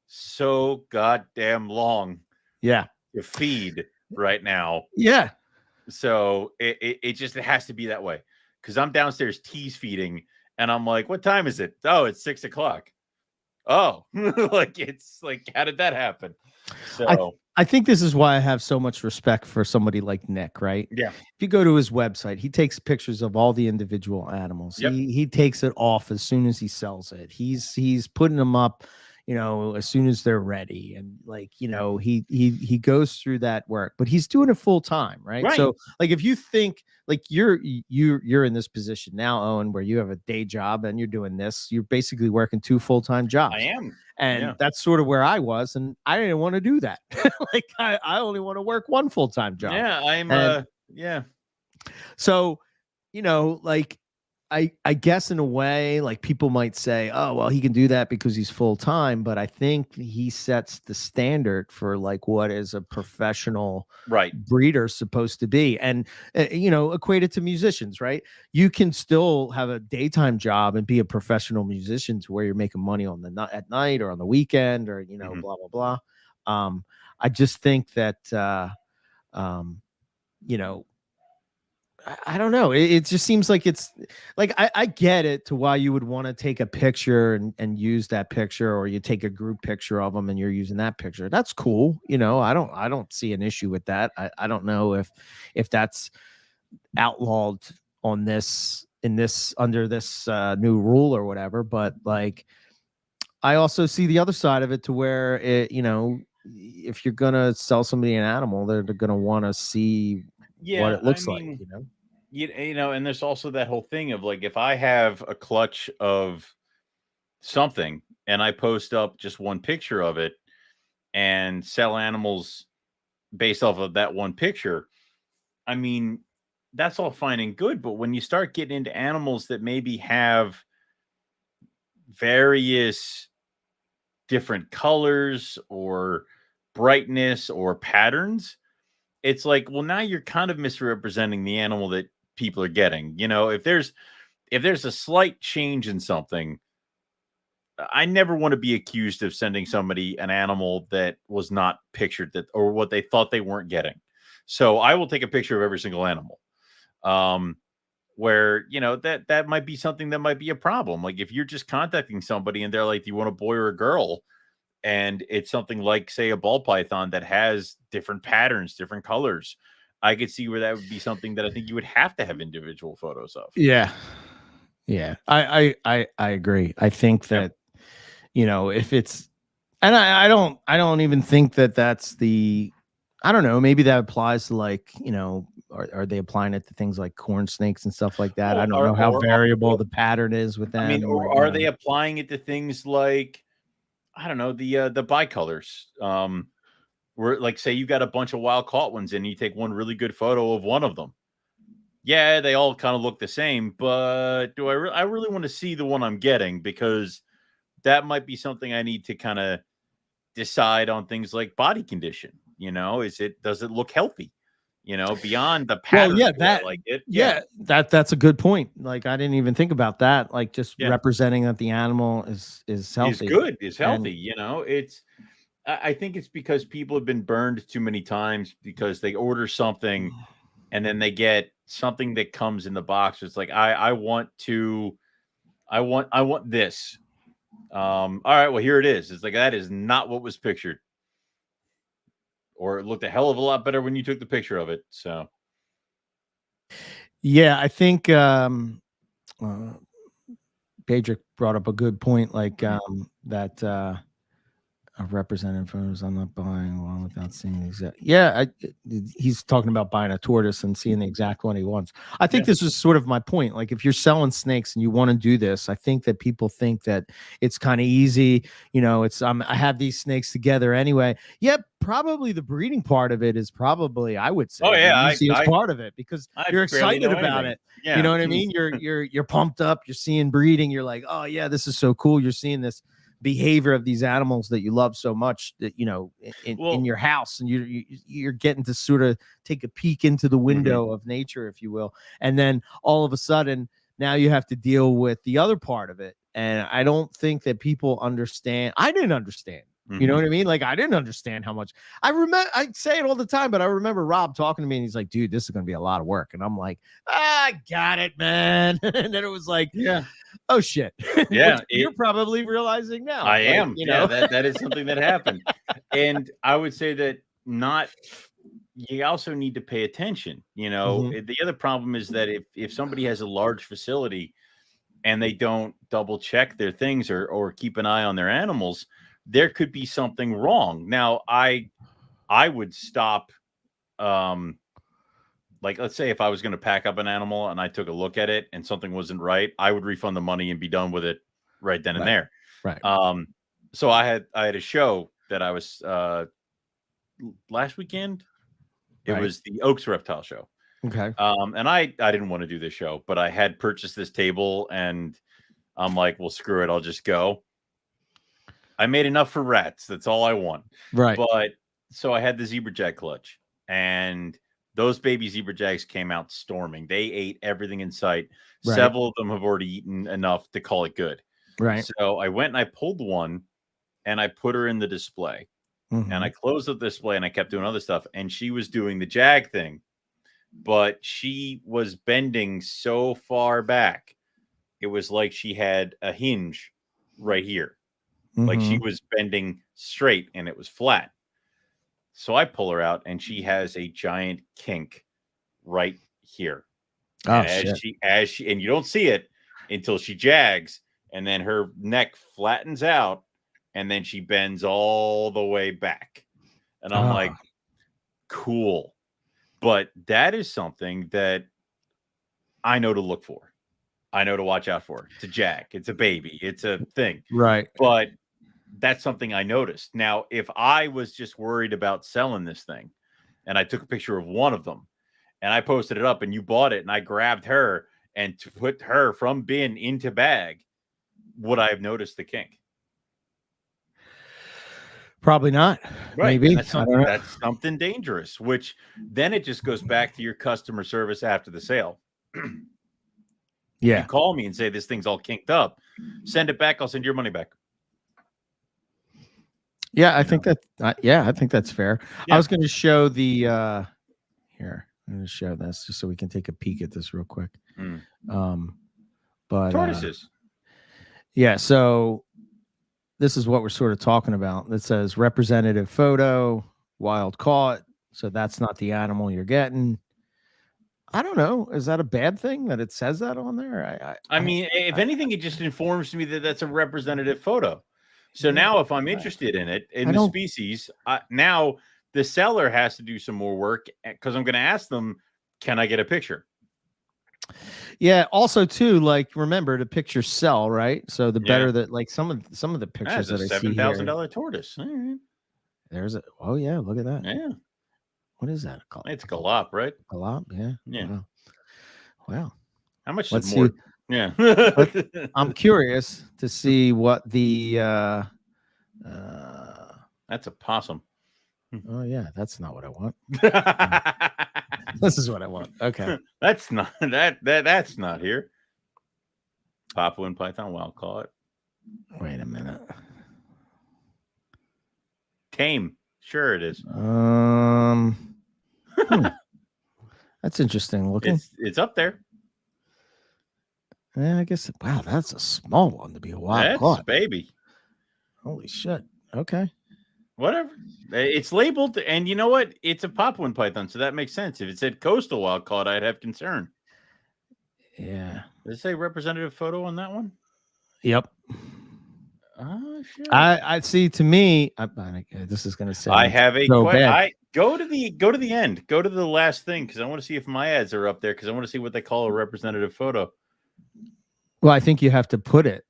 so goddamn long to feed right now. Yeah. So it just has to be that way because I'm downstairs tease feeding and I'm like, what time is it? Oh, it's 6 o'clock. Oh, like it's like, how did that happen? So I think this is why I have so much respect for somebody like Nick, right? Yeah. If you go to his website, he takes pictures of all the individual animals. Yep. He takes it off as soon as he sells it. He's putting them up, as soon as they're ready. And like, he goes through that work, but he's doing it full time. Right. So like, if you think like you're in this position now, Owen, where you have a day job and you're doing this, you're basically working 2 full-time jobs. I am. And that's sort of where I was. And I didn't want to do that. Like I only want to work 1 full-time job. Yeah. So, like, I guess in a way, like people might say, oh, well, he can do that because he's full time. But I think he sets the standard for like what is a professional breeder supposed to be. And, equate it to musicians, right? You can still have a daytime job and be a professional musician to where you're making money at night or on the weekend or, blah, blah, blah. I just think that, I don't know. It just seems like it's like I get it to why you would want to take a picture and use that picture, or you take a group picture of them and you're using that picture. That's cool. I don't see an issue with that. I don't know if that's outlawed on this under this new rule or whatever. But like, I also see the other side of it, to where it, if you're gonna sell somebody an animal, they're gonna want to see what it looks like, and there's also that whole thing of like, if I have a clutch of something and I post up just one picture of it and sell animals based off of that one picture, I mean, that's all fine and good. But when you start getting into animals that maybe have various different colors or brightness or patterns, it's like, well, now you're kind of misrepresenting the animal that people are getting. If there's a slight change in something, I never want to be accused of sending somebody an animal that was not pictured, that or what they thought they weren't getting. So I will take a picture of every single animal. Where that might be something that might be a problem. Like if you're just contacting somebody and they're like, "Do you want a boy or a girl?" and it's something like, say, a ball python that has different patterns, different colors, I could see where that would be something that I think you would have to have individual photos of. Yeah. I agree. I think that, if it's, and I don't even think that that's the, I don't know, maybe that applies to like, are they applying it to things like corn snakes and stuff like that? I don't know how variable the pattern is with them. I mean, or are they applying it to things like, I don't know, the bicolors? Where, like, say you got a bunch of wild caught ones and you take one really good photo of one of them. Yeah, they all kind of look the same, but do I really want to see the one I'm getting? Because that might be something I need to kind of decide on, things like body condition. Does it look healthy? Beyond the pattern. Well, that's a good point. Like, I didn't even think about that. Like, just representing that the animal is healthy, is healthy. I think it's because people have been burned too many times, because they order something and then they get something that comes in the box. It's like, I want this. All right, well, here it is. It's like, that is not what was pictured. Or it looked a hell of a lot better when you took the picture of it. So, yeah, I think Pedrick brought up a good point, like that representative photos. I'm not buying one without seeing the exact. Yeah, he's talking about buying a tortoise and seeing the exact one he wants. I think this is sort of my point. Like, if you're selling snakes and you want to do this, I think that people think that it's kind of easy. It's I have these snakes together anyway. Yep, probably the breeding part of it is probably, I would say, the easiest part of it, because you're excited about it. Yeah. You know what I mean? You're pumped up. You're seeing breeding. You're like, oh yeah, this is so cool. You're seeing this behavior of these animals that you love so much, that in your house, and you're getting to sort of take a peek into the window of nature, if you will. And then all of a sudden, now you have to deal with the other part of it. And I don't think that people understand. I didn't understand. You know what I mean? Like, I didn't understand how much. I say it all the time, but I remember Rob talking to me and he's like, "Dude, this is going to be a lot of work." And I'm like, "I got it, man." And then it was like, oh shit. Yeah. You're probably realizing now. I am. That is something that happened. And I would say that you also need to pay attention. The other problem is that if somebody has a large facility and they don't double check their things or keep an eye on their animals, there could be something wrong. Now, I would stop. Like, let's say if I was going to pack up an animal and I took a look at it and something wasn't right, I would refund the money and be done with it right then and there. Right. So I had a show that I was last weekend. It was the Oaks Reptile Show. Okay. And I didn't want to do this show, but I had purchased this table and I'm like, well, screw it, I'll just go. I made enough for rats. That's all I want. Right. But so I had the zebra jag clutch, and those baby zebra jags came out storming. They ate everything in sight. Right. Several of them have already eaten enough to call it good. Right. So I went and I pulled one and I put her in the display. And I closed the display and I kept doing other stuff. And she was doing the jag thing, but she was bending so far back. It was like she had a hinge right here. Like she was bending straight and it was flat. So I pull her out and she has a giant kink right here. Oh, as she, and you don't see it until she jags, and then her neck flattens out, and then she bends all the way back. And I'm like, cool. But that is something that I know to look for. I know to watch out for. It's a jag. It's a baby. It's a thing. Right. But that's something I noticed. Now, if I was just worried about selling this thing and I took a picture of one of them and I posted it up and you bought it and I grabbed her and put her from bin into bag, would I have noticed the kink? Probably not. Right. Maybe. That's something dangerous, which then it just goes back to your customer service after the sale. Yeah. You call me and say this thing's all kinked up. Send it back. I'll send your money back. Yeah, I think that. I think that's fair. Yeah. I was going to show the. Here, I'm going to show this just so we can take a peek at this real quick. But tortoises. Yeah. So this is what we're sort of talking about. It says representative photo, wild caught. So that's not the animal you're getting. I don't know. Is that a bad thing that it says that on there? I mean, if anything, it just informs me that that's a representative photo. So now if I'm interested in it, in the species, now the seller has to do some more work because I'm going to ask them, can I get a picture? Yeah. Also, too, like, remember, the pictures sell, right? So the better that, like, some of the pictures that I see here. $7,000 tortoise. There's a. Oh yeah, look at that. Yeah. What is that? It's galop, right? Galop, yeah. Yeah. Wow. How much is more? Yeah. I'm curious to see what the that's a possum. Oh yeah, that's not what I want. This is what I want. Okay. That's not that's not here. Papuan python wild caught. Wait a minute. Tame. Sure it is. That's interesting looking. It's up there. Yeah, I guess. Wow, that's a small one to be a wild caught. Baby. Holy shit. Okay. Whatever. It's labeled, and you know what? It's a Papuan python, so that makes sense. If it said coastal wild caught, I'd have concern. Yeah. Does it say representative photo on that one? Yep. Sure. I see. To me, this is going to say I have a question. Go to the end. Go to the last thing because I want to see if my ads are up there because I want to see what they call a representative photo. Well, I think you have to put it.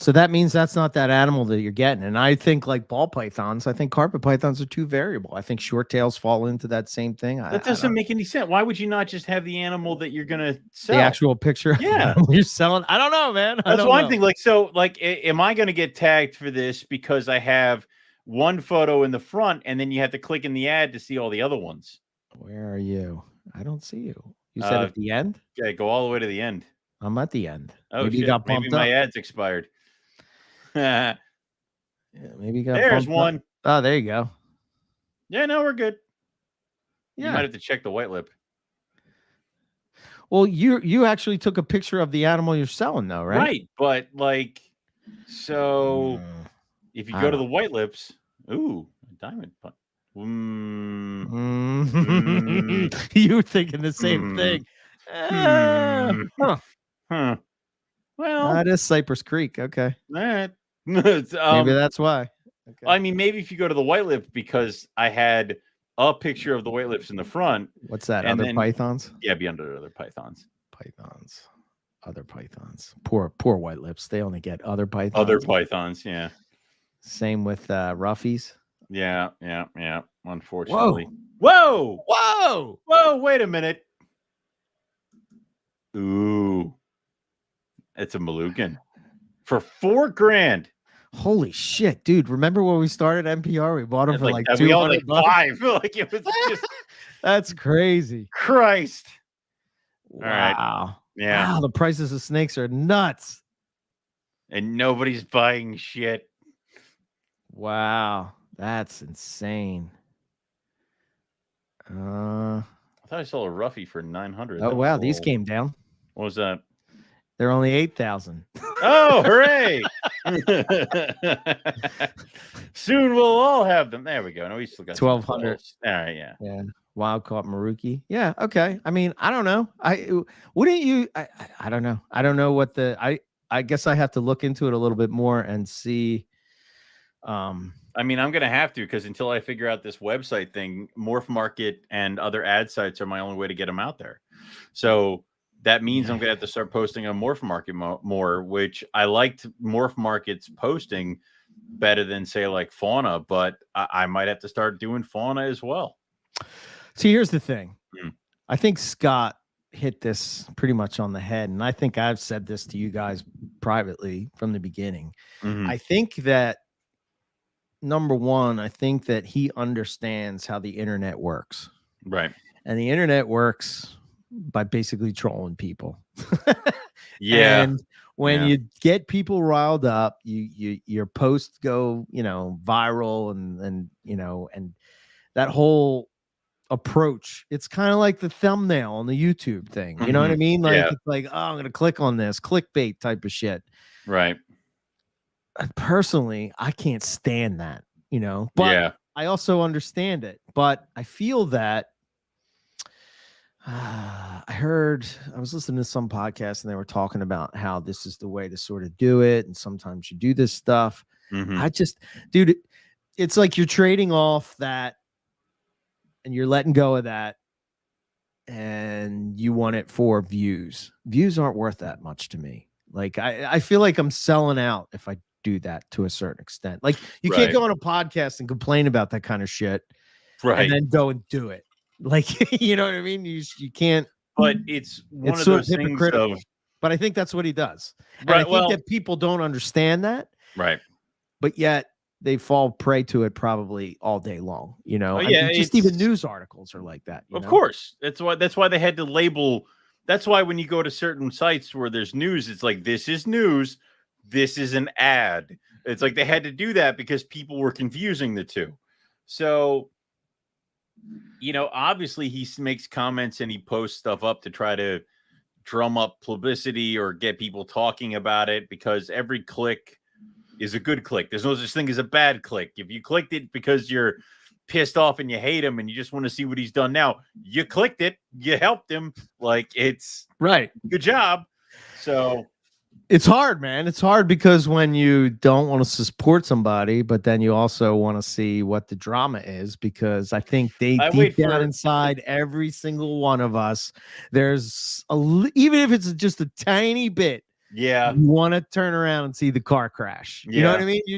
So that means that's not that animal that you're getting. And I think like ball pythons, I think carpet pythons are too variable. I think short tails fall into that same thing. That doesn't make any sense. Why would you not just have the animal that you're going to sell? The actual picture you're selling? I don't know, man. That's one thing. Am I going to get tagged for this because I have one photo in the front and then you have to click in the ad to see all the other ones? Where are you? I don't see you. You said at the end? Yeah, go all the way to the end. I'm at the end. Oh, maybe shit. Maybe my ad's expired. Yeah, maybe you got. There's one. Up. Oh, there you go. Yeah, no, we're good. Yeah. You might have to check the white lip. Well, you actually took a picture of the animal you're selling, though, right? Right, but if you go to the white lips, ooh, diamond. You were thinking the same thing. Well, that is Cypress Creek. Okay. Maybe that's why. Okay. I mean, maybe if you go to the white lip, because I had a picture of the white lips in the front. What's that? Other pythons? Yeah, be under other pythons. Other pythons. Poor white lips. They only get other pythons. Other pythons, yeah. Same with roughies. Yeah. Unfortunately. Whoa! Wait a minute. Ooh. It's a Malucan for $4,000. Holy shit, dude! Remember when we started NPR? We bought them for like $200. We all like $5. Like it was just. That's crazy. Christ. Wow. All right. Yeah. Wow, the prices of snakes are nuts. And nobody's buying shit. Wow, that's insane. I thought I saw a roughie for $900. Oh wow, these came down. What was that? They're only 8,000. Oh, hooray! Soon we'll all have them. There we go. No, we still got 1,200. All right, yeah. Wild caught Maruki. Yeah. Okay. I mean, I don't know. Wouldn't you? I don't know. I don't know what I guess I have to look into it a little bit more and see. I mean, I'm gonna have to, because until I figure out this website thing, Morph Market and other ad sites are my only way to get them out there. So that means I'm gonna have to start posting on Morph Market more, which I liked Morph Market's posting better than, say, like Fauna, but I might have to start doing Fauna as well. See, here's the thing. I think Scott hit this pretty much on the head, and I think I've said this to you guys privately from the beginning. I think that, number one, I think that he understands how the internet works. Right. And the internet works by basically trolling people. Yeah. And when you get people riled up, your posts go, viral, and that whole approach, it's kind of like the thumbnail on the YouTube thing. You know what I mean? Like, it's like, oh, I'm gonna click on this, clickbait type of shit. Right. Personally, I can't stand that, but I also understand it. But I feel that I was listening to some podcast and they were talking about how this is the way to sort of do it. And sometimes you do this stuff. I just, dude, it's like you're trading off that and you're letting go of that, and you want it for views. Views aren't worth that much to me. Like, I feel like I'm selling out if I do that to a certain extent. Like, you can't go on a podcast and complain about that kind of shit, and then go and do it. Like, you know what I mean? You can't. But it's one of those things of. But I think that's what he does. And I think that people don't understand that. Right. But yet they fall prey to it probably all day long. Oh, yeah, I mean, just even news articles are like that. Of course. That's why they had to label. That's why when you go to certain sites where there's news, it's like, this is news, this is an ad. It's like they had to do that because people were confusing the two. So, obviously he makes comments and he posts stuff up to try to drum up publicity or get people talking about it, because every click is a good click. There's no such thing as a bad click. If you clicked it because you're pissed off and you hate him and you just want to see what he's done now, you clicked it, you helped him. Like, it's right. Good job. So it's hard, man. It's hard because when you don't want to support somebody, but then you also want to see what the drama is, because I think deep down inside every single one of us, there's even if it's just a tiny bit, you want to turn around and see the car crash. You know what I mean? I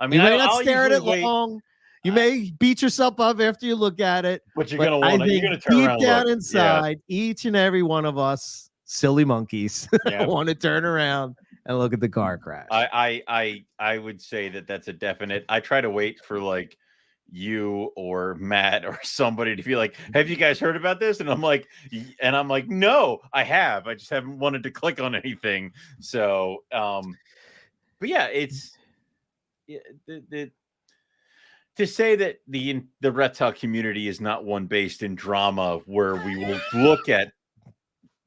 mean, you may not stare at it long. You may beat yourself up after you look at it, but you're gonna want to. You're gonna turn deep around down inside, each and every one of us silly monkeys want to turn around and look at the car crash. I would say that's a definite. I try to wait for like you or Matt or somebody to be like, have you guys heard about this? And I'm like, no, I have. I just haven't wanted to click on anything. So, but yeah, it's to say that the reptile community is not one based in drama, where we will look at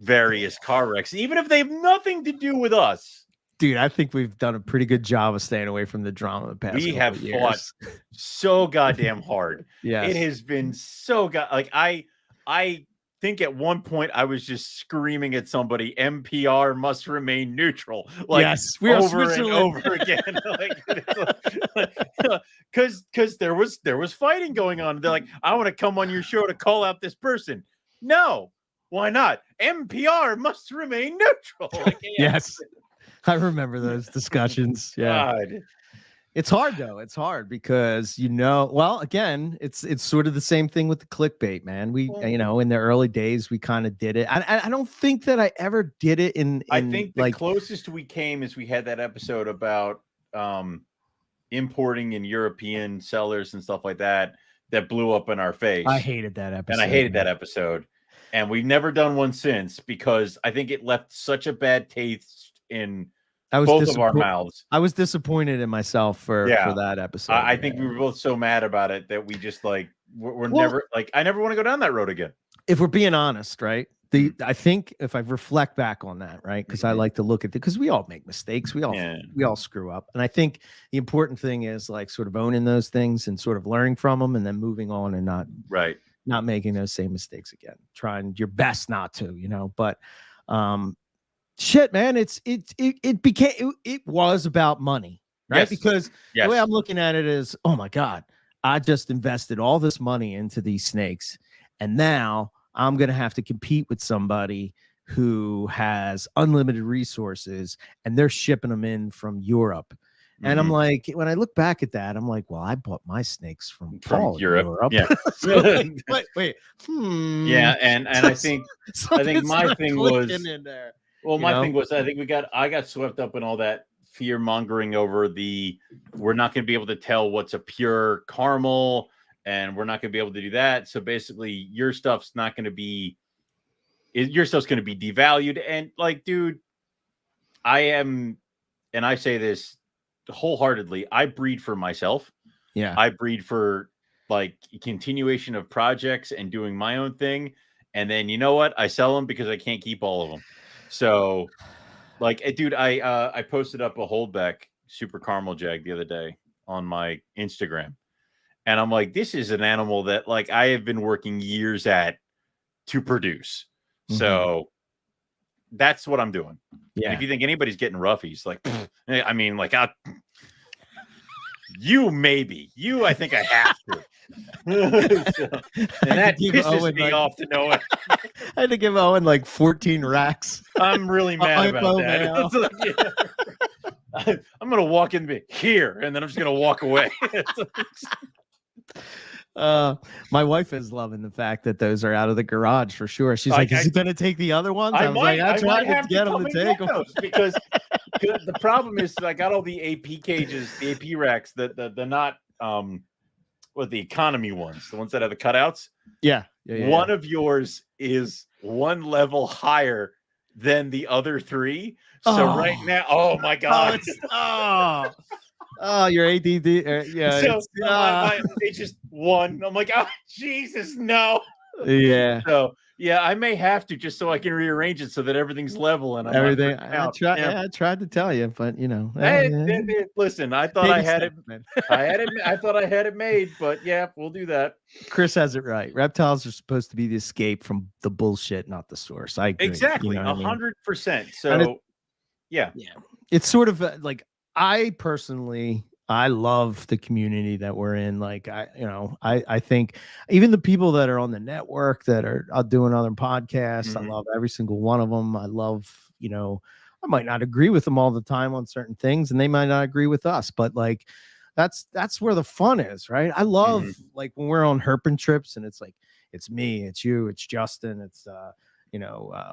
various car wrecks, even if they have nothing to do with us. Dude, I think we've done a pretty good job of staying away from the drama the past We have fought so goddamn hard. Yeah, it has been so like I think at one point I was just screaming at somebody, NPR must remain neutral. Like, yes, we are over and over again. Because there was fighting going on. They're like, I want to come on your show to call out this person. No, why not? NPR must remain neutral. Like, yes. I remember those discussions. Yeah. God. It's hard though. It's hard because, well, again, it's sort of the same thing with the clickbait, man. We, in the early days, we kind of did it. I don't think that I ever did it I think the closest we came is we had that episode about importing and European sellers and stuff like that blew up in our face. I hated that episode. And I hated that episode. And we've never done one since, because I think it left such a bad taste in both of our mouths. I was disappointed in myself for that episode. I think we were both so mad about it that we just we're never I never want to go down that road again. If we're being honest, right? I think if I reflect back on that, right, because I like to look at it, because we all make mistakes, we all screw up, and I think the important thing is like sort of owning those things and sort of learning from them, and then moving on and not making those same mistakes again, trying your best not to, but shit, man, it was about money, right? Yes. Because the way I'm looking at it is, oh my God, I just invested all this money into these snakes, and now I'm going to have to compete with somebody who has unlimited resources and they're shipping them in from Europe. And I'm like, when I look back at that, I'm like, well, I bought my snakes from Europe. Yeah. So wait. Yeah. And I think my thing was in there. Well, my thing was, I think I got swept up in all that fear mongering over we're not going to be able to tell what's a pure caramel, and we're not going to be able to do that. So basically your stuff's not going to be, your stuff's going to be devalued. And like, dude, and I say this wholeheartedly, I breed for myself. Yeah. I breed for like continuation of projects and doing my own thing. And then you know what? I sell them because I can't keep all of them. So, like, dude, I posted up a holdback super caramel jag the other day on my Instagram, and I'm like, this is an animal that like I have been working years to produce. So that's what I'm doing. Yeah. And if you think anybody's getting roughies, like, I mean, like, I think I have to. And that pisses me off to know it. I had to give Owen like 14 racks. I'm really mad about that. I'm gonna walk in here, and then I'm just gonna walk away. My wife is loving the fact that those are out of the garage for sure. She's like, is he gonna take the other ones? I tried to get him to take them because the problem is I got all the AP cages, the AP racks, the not the economy ones, the ones that have the cutouts. Yeah. One of yours is one level higher than the other three. So right now, oh my God. Your ADD. Yeah. So it's just one. I'm like, oh, Jesus, no. Yeah. So yeah, I may have to just so I can rearrange it so that everything's level and everything. I tried to tell you, but listen, I thought I had it. I thought I had it made, but yeah, we'll do that. Chris has it right. Reptiles are supposed to be the escape from the bullshit, not the source. I agree. Exactly, 100%. So yeah, it's sort of like I personally. I love the community that we're in. Like I think even the people that are on the network that are doing other podcasts, I love every single one of them. I love, I might not agree with them all the time on certain things, and they might not agree with us, but like that's where the fun is, right? I love like when we're on herping trips and it's like it's me, it's you, it's Justin, it's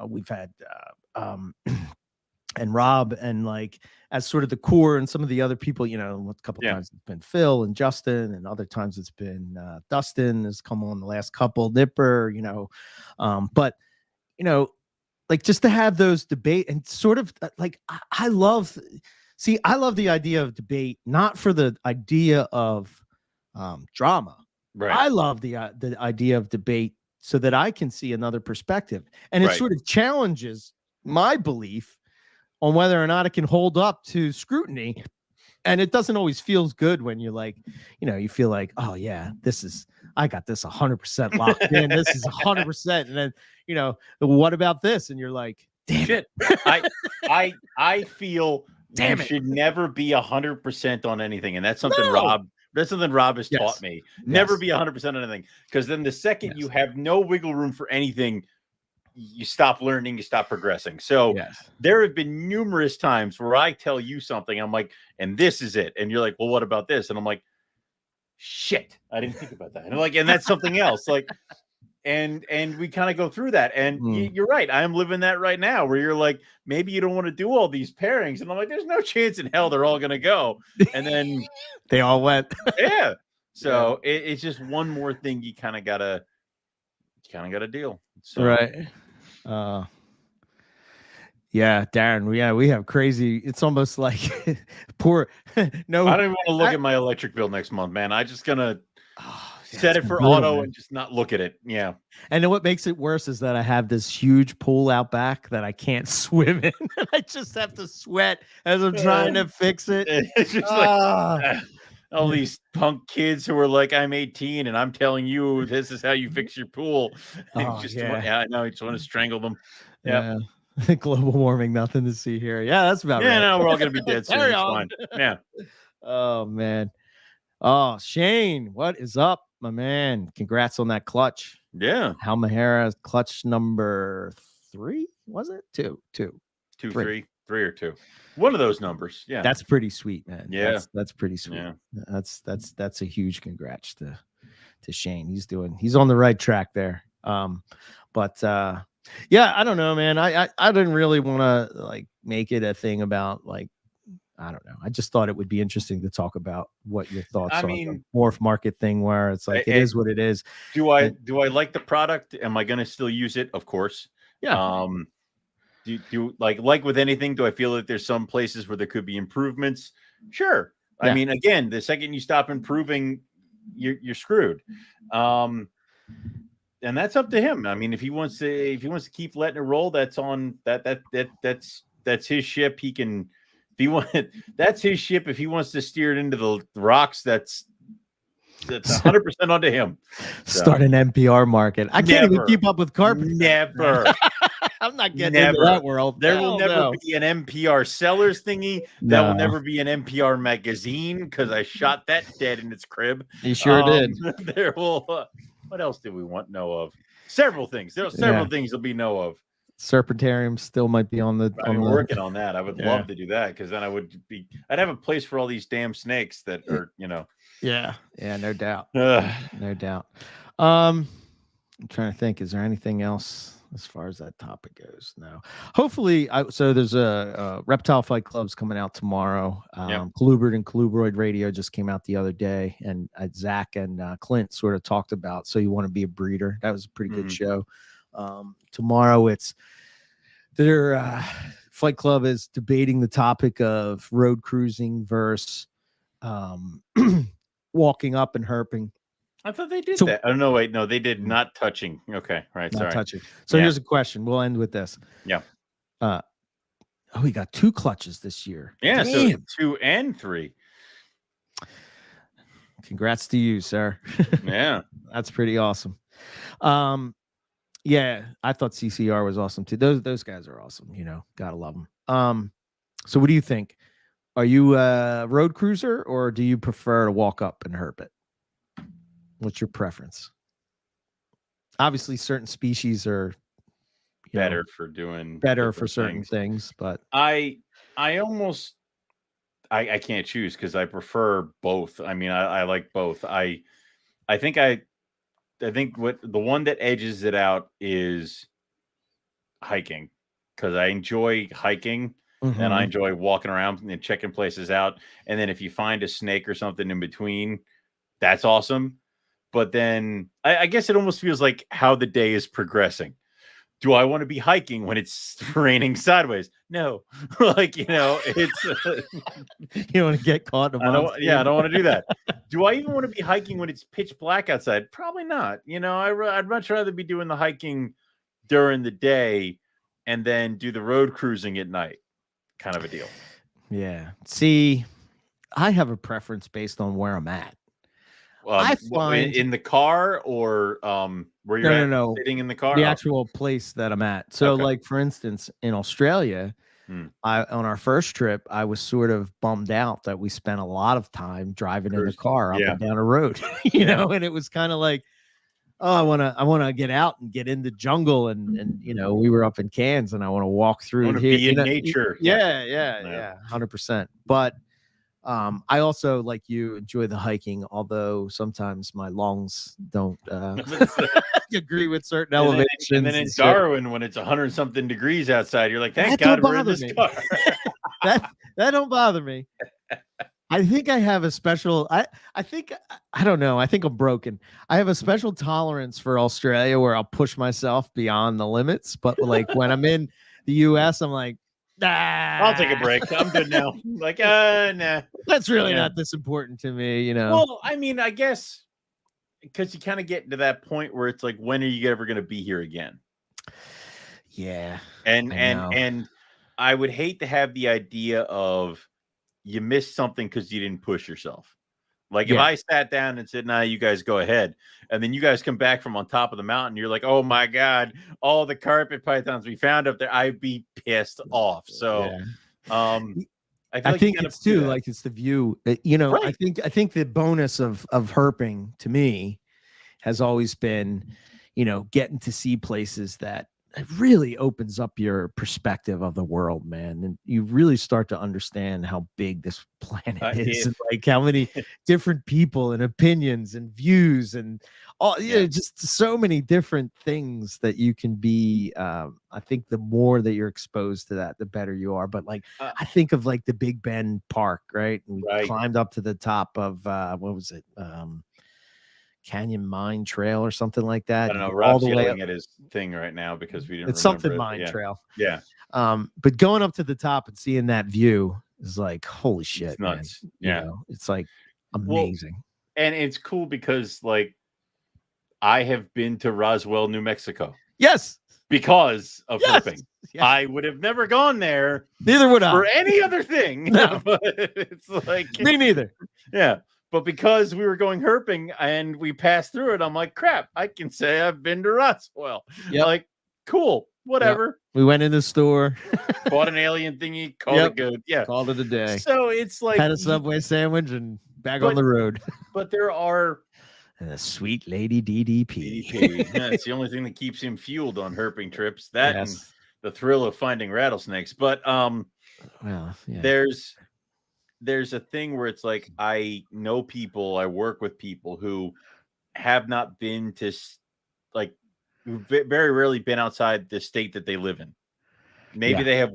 we've had and Rob, and like as sort of the core, and some of the other people, a couple of times it's been Phil and Justin, and other times it's been Dustin has come on the last couple, Nipper, but like just to have those debate and sort of like I love the idea of debate, not for the idea of drama. Right. I love the idea of debate so that I can see another perspective, and it sort of challenges my belief on whether or not it can hold up to scrutiny. And it doesn't always feel good when you're like, you feel like, oh yeah, I got this 100% locked in. This is 100%. And then, what about this? And you're like, damn shit. I feel you should never be 100% on anything. And that's something Rob has taught me. Never be 100% on anything. Because then the second you have no wiggle room for anything, you stop learning, you stop progressing. So there have been numerous times where I tell you something, I'm like, and this is it. And you're like, well, what about this? And I'm like, shit, I didn't think about that. And I'm like, and that's something else. Like, and we kind of go through that. And you're right. I am living that right now where you're like, maybe you don't want to do all these pairings. And I'm like, there's no chance in hell they're all going to go. And then they all went. Yeah. So it's just one more thing you kind of got to deal. So. Right. Yeah, Darren. We have crazy. It's almost like poor. No, I don't even want to look at my electric bill next month, man. I just gonna. set it for auto and just not look at it. Yeah. And then what makes it worse is that I have this huge pool out back that I can't swim in. I just have to sweat as I'm trying to fix it. It's just like all these punk kids who are like, I'm 18 and I'm telling you this is how you fix your pool. I know. I just want to strangle them. Yeah. Global warming, nothing to see here. Yeah, that's about right. No, we're all gonna be dead soon. It's fine. Yeah. Oh man. Oh, Shane, what is up, my man? Congrats on that clutch. Yeah. Halmahera clutch number 3, was it? 2, 3 or 2. One of those numbers. Yeah. That's pretty sweet, man. Yeah. That's pretty sweet. Yeah. That's a huge congrats to Shane. He's on the right track there. But yeah, I don't know, man. I didn't really want to like make it a thing about like, I don't know. I just thought it would be interesting to talk about what your thoughts on the morph market thing, where it's like, it is what it is. Do I like the product? Am I going to still use it? Of course. Yeah. Do like with anything, do I feel that there's some places where there could be improvements? Sure. Yeah. I mean, again, the second you stop improving, you're screwed. And that's up to him. I mean, if he wants to keep letting it roll, that's his ship. He can, that's his ship. If he wants to steer it into the rocks, that's 100% onto him. Start an NPR market. I can't even keep up with carpet. Never. I'm not getting into that world. There will never be an NPR sellers thingy. That will never be an NPR magazine because I shot that dead in its crib. You sure did. There will. What else do we know of? Several things. There are several things there'll be know of. Serpentarium still might be on the. I'm working on that. I would love to do that because then I'd have a place for all these damn snakes that are, Yeah, no doubt. No doubt. I'm trying to think. Is there anything else as far as that topic goes? No. Hopefully, so there's a Reptile Fight Club's coming out tomorrow. Colubrid and Colubroid Radio just came out the other day, and Zach and Clint sort of talked about So You Want to Be a Breeder. That was a pretty good show. Tomorrow it's their Fight Club is debating the topic of road cruising versus walking up and herping. I thought they did that. Oh no, wait, no, they did not touching. Okay, right, not touching. So here's a question. We'll end with this. Yeah. We got 2 clutches this year. Yeah, damn. So 2 and 3. Congrats to you, sir. Yeah, that's pretty awesome. Yeah, I thought CCR was awesome too. Those guys are awesome. Gotta love them. So what do you think? Are you a road cruiser or do you prefer to walk up and herp it? What's your preference? Obviously, certain species are better for doing better for certain things, but I almost I can't choose because I prefer both. I mean, I like both. I think what the one that edges it out is hiking because I enjoy hiking and I enjoy walking around and checking places out. And then if you find a snake or something in between, that's awesome. But then I guess it almost feels like how the day is progressing. Do I want to be hiking when it's raining sideways? No, it's you want to get caught. I don't want to do that. Do I even want to be hiking when it's pitch black outside? Probably not. I'd much rather be doing the hiking during the day and then do the road cruising at night, kind of a deal. Yeah. See, I have a preference based on where I'm at. I find in the car or where you're sitting in the car, the actual place that I'm at. So like for instance, in Australia, on our first trip, I was sort of bummed out that we spent a lot of time driving in the car up and down a road, and it was kind of like, oh, I want to get out and get in the jungle and we were up in Cairns and I want to walk through. I want to be in nature. Yeah, 100%. But I also, like you, enjoy the hiking, although sometimes my lungs don't agree with certain elevations. And then in Darwin, when it's 100-something degrees outside, you're like, thank God we're in this car. that don't bother me. I think I have a special, I don't know. I think I'm broken. I have a special tolerance for Australia where I'll push myself beyond the limits. But like when I'm in the US, I'm like, I'll take a break. I'm good now. Like, nah. That's really not this important to me, Well, I mean, I guess because you kind of get to that point where it's like, when are you ever going to be here again? Yeah. And I would hate to have the idea of you missed something because you didn't push yourself. Like if I sat down and said, "Nah, you guys go ahead," and then you guys come back from on top of the mountain, you're like, "Oh my god, all the carpet pythons we found up there," I'd be pissed off. So, I feel like think it's too like it's the view. You know, right. I think the bonus of herping to me has always been, you know, getting to see places that it really opens up your perspective of the world, man. And you really start to understand how big this planet is, and like how many different people and opinions and views and all, you know, just so many different things that you can be. I think the more that you're exposed to that, the better you are. But like, I think of like the Big Bend Park, right? And we climbed up to the top of, what was it? Canyon Mine Trail or something like that. I don't know. Rob's yelling at his thing right now because we didn't. It's something Mine Trail. Yeah. But going up to the top and seeing that view is like, holy shit, it's nuts. Man. Yeah, you know, it's like amazing. Well, and it's cool because like I have been to Roswell, New Mexico. Yes. Because of herping. Yes. I would have never gone there. Neither would I. For any other thing. No. But it's like me neither. Yeah. But because we were going herping and we passed through it, I'm like, crap, I can say I've been to Roswell. Like, cool, whatever. Yep. We went in the store, bought an alien thingy, called it good. Yeah. Called it a day. So it's like had a Subway sandwich and back on the road. But there are and a sweet lady DDP. Yeah, it's the only thing that keeps him fueled on herping trips. That and the thrill of finding rattlesnakes. But there's a thing where it's like I know people, I work with people who have not been to like very rarely been outside the state that they live in. Maybe they have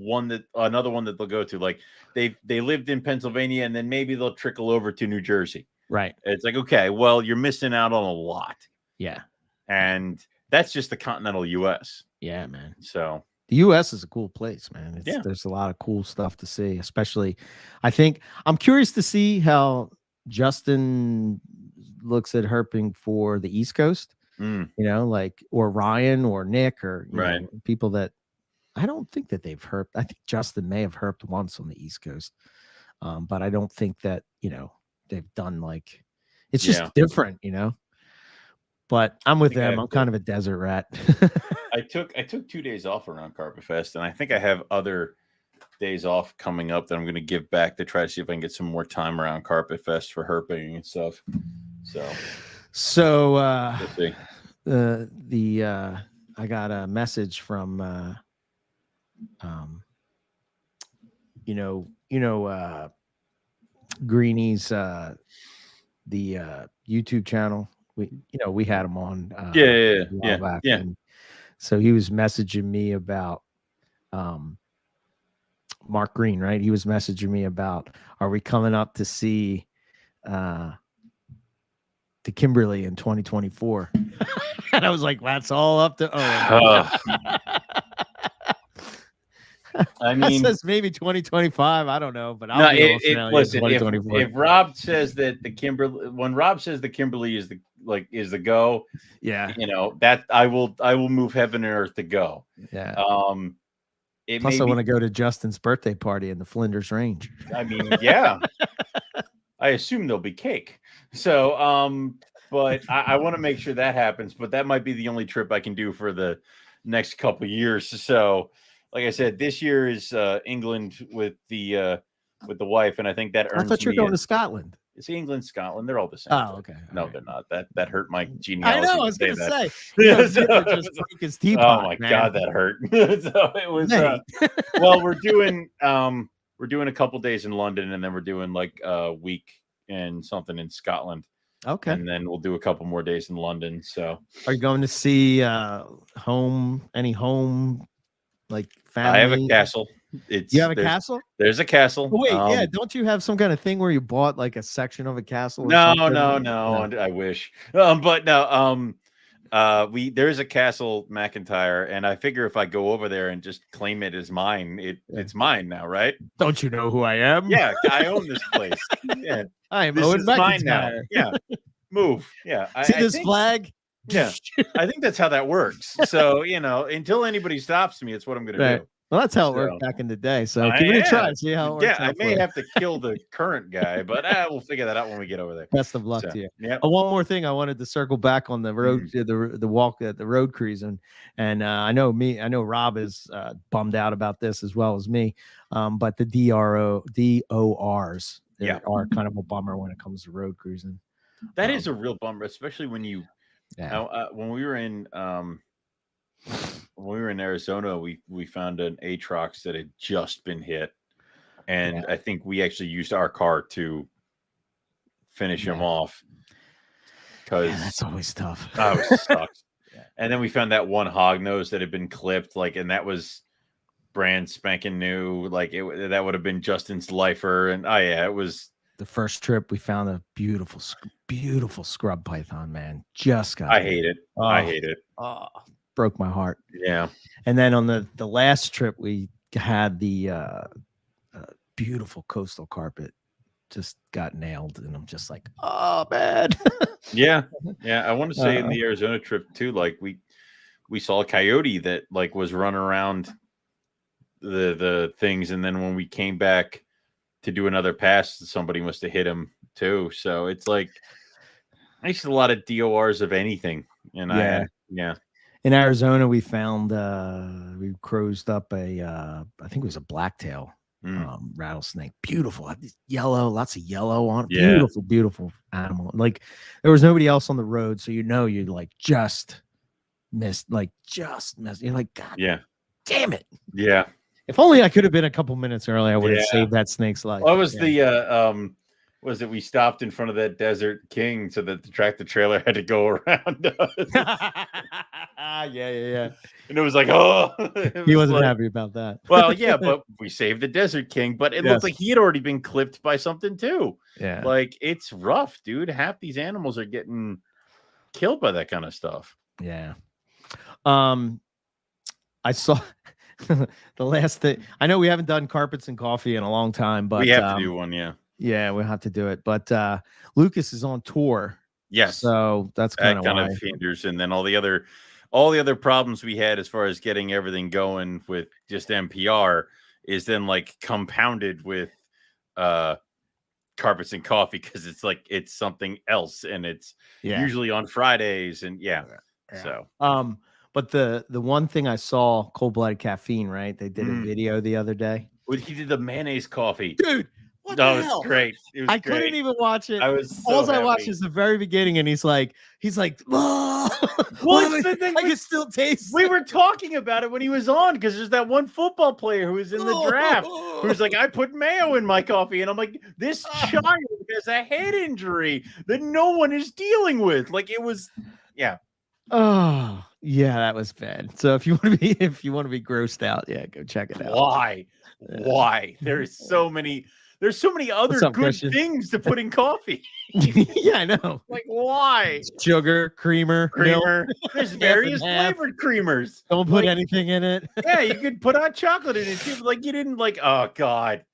another one that they'll go to. Like they lived in Pennsylvania and then maybe they'll trickle over to New Jersey. Right. It's like, okay, well, you're missing out on a lot. Yeah. And that's just the continental US. Yeah, man. So the U.S. is a cool place, man. There's a lot of cool stuff to see, especially I think I'm curious to see how Justin looks at herping for the East Coast, you know, like, or Ryan or Nick or you know, people that I don't think that they've herped. I think Justin may have herped once on the East Coast. But I don't think that, you know, they've done like, it's just different, you know, but I'm with them. I'm kind of a desert rat. I took 2 days off around Carpet Fest, and I think I have other days off coming up that I'm going to give back to try to see if I can get some more time around Carpet Fest for herping and stuff. So we'll see. I got a message from Greenie's the YouTube channel. We had him on back. And so he was messaging me about Mark Green, right? He was messaging me about, are we coming up to see the Kimberly in 2024? And I was like, that's all up to Owen. I mean, that says maybe 2025. I don't know, but I'll listen. If Rob says that the Kimberly, when Rob says the Kimberly is the go, you know that I will move heaven and earth to go. Yeah. Plus, I want to go to Justin's birthday party in the Flinders Range. I mean, yeah. I assume there'll be cake. So, but I want to make sure that happens. But that might be the only trip I can do for the next couple of years. So. Like I said, this year is England with the wife, and I think that earns. I thought you were going to Scotland. It's England, Scotland. They're all the same. Oh, okay. No, they're not. That hurt my genealogy. I know. I was going to say. Just broke his teapot, oh my god, that hurt. So it was. Well, we're doing a couple days in London, and then we're doing like a week and something in Scotland. Okay. And then we'll do a couple more days in London. So. Are you going to see any home? Like family? I have a castle. You have a castle? There's a castle. Oh, wait, don't you have some kind of thing where you bought like a section of a castle? No. I wish. But no. There's a castle, McIntyre, and I figure if I go over there and just claim it as mine, it's mine now, right? Don't you know who I am? Yeah, I own this place. Yeah, I am Owen McIntyre. Mine now. Yeah. move. Yeah. See I this think, flag? yeah. I think that's how that works. So, until anybody stops me, it's what I'm going to do. Well, that's how it So, worked back in the day. So give it a try. See how it works. Yeah, I may have to kill the current guy, but we'll figure that out when we get over there. Best of luck to you. Yeah. One more thing, I wanted to circle back on the road, the walk at the road cruise, and I know Rob is bummed out about this as well as me. But the DORs are kind of a bummer when it comes to road cruising. That is a real bummer, especially when you. Yeah. When we were in Arizona, we found an Atrox that had just been hit, and I think we actually used our car to finish him off. Because that's always tough. Oh, it sucks. And then we found that one hog nose that had been clipped, and that was brand spanking new. That would have been Justin's lifer, and it was. The first trip, we found a beautiful scrub python, man. Just got. I hate it. I hate it. Oh, broke my heart. Yeah. And then on the last trip, we had the beautiful coastal carpet. Just got nailed, and I'm just like, oh man. Yeah. I want to say in the Arizona trip too, we saw a coyote that was running around the things, and then when we came back to do another pass, somebody must have hit him too. So it's I used a lot of DORs of anything. And in Arizona, we found we cruised up I think it was a blacktail rattlesnake. Beautiful, yellow, lots of yellow on it. Beautiful animal. There was nobody else on the road, so you just missed. You're like, God damn it. Yeah. If only I could have been a couple minutes early, I would have saved that snake's life. What was was it we stopped in front of that Desert King so that the tractor trailer had to go around us? Yeah. And it was he wasn't happy about that. Well, yeah, but we saved the Desert King, but it looked like he had already been clipped by something too. Yeah. It's rough, dude. Half these animals are getting killed by that kind of stuff. Yeah. I saw the last thing. I know we haven't done carpets and coffee in a long time, but we have to do one. Yeah, we'll have to do it. But Lucas is on tour. Yes. So that's kind of hinders, and then all the other problems we had as far as getting everything going with just NPR is then compounded with carpets and coffee, because it's something else, and it's usually on Fridays, and so but the one thing I saw, Cold Blooded Caffeine, right? They did a video the other day. He did the mayonnaise coffee, dude. What the hell? Was great. I couldn't even watch it. I was all I watched is the very beginning, and he's like, what's the thing? I can still taste. We were talking about it when he was on, because there's that one football player who was in the draft who's like, I put mayo in my coffee, and I'm like, this child has a head injury that no one is dealing with. It was, Oh yeah, that was bad. So if you want to be grossed out, go check it out. Why? There's so many other good things to put in coffee. Yeah, I know. Why? Sugar, creamer. Milk. There's various flavored creamers. Don't put anything in it. Yeah, you could put hot chocolate in it too. You didn't oh God.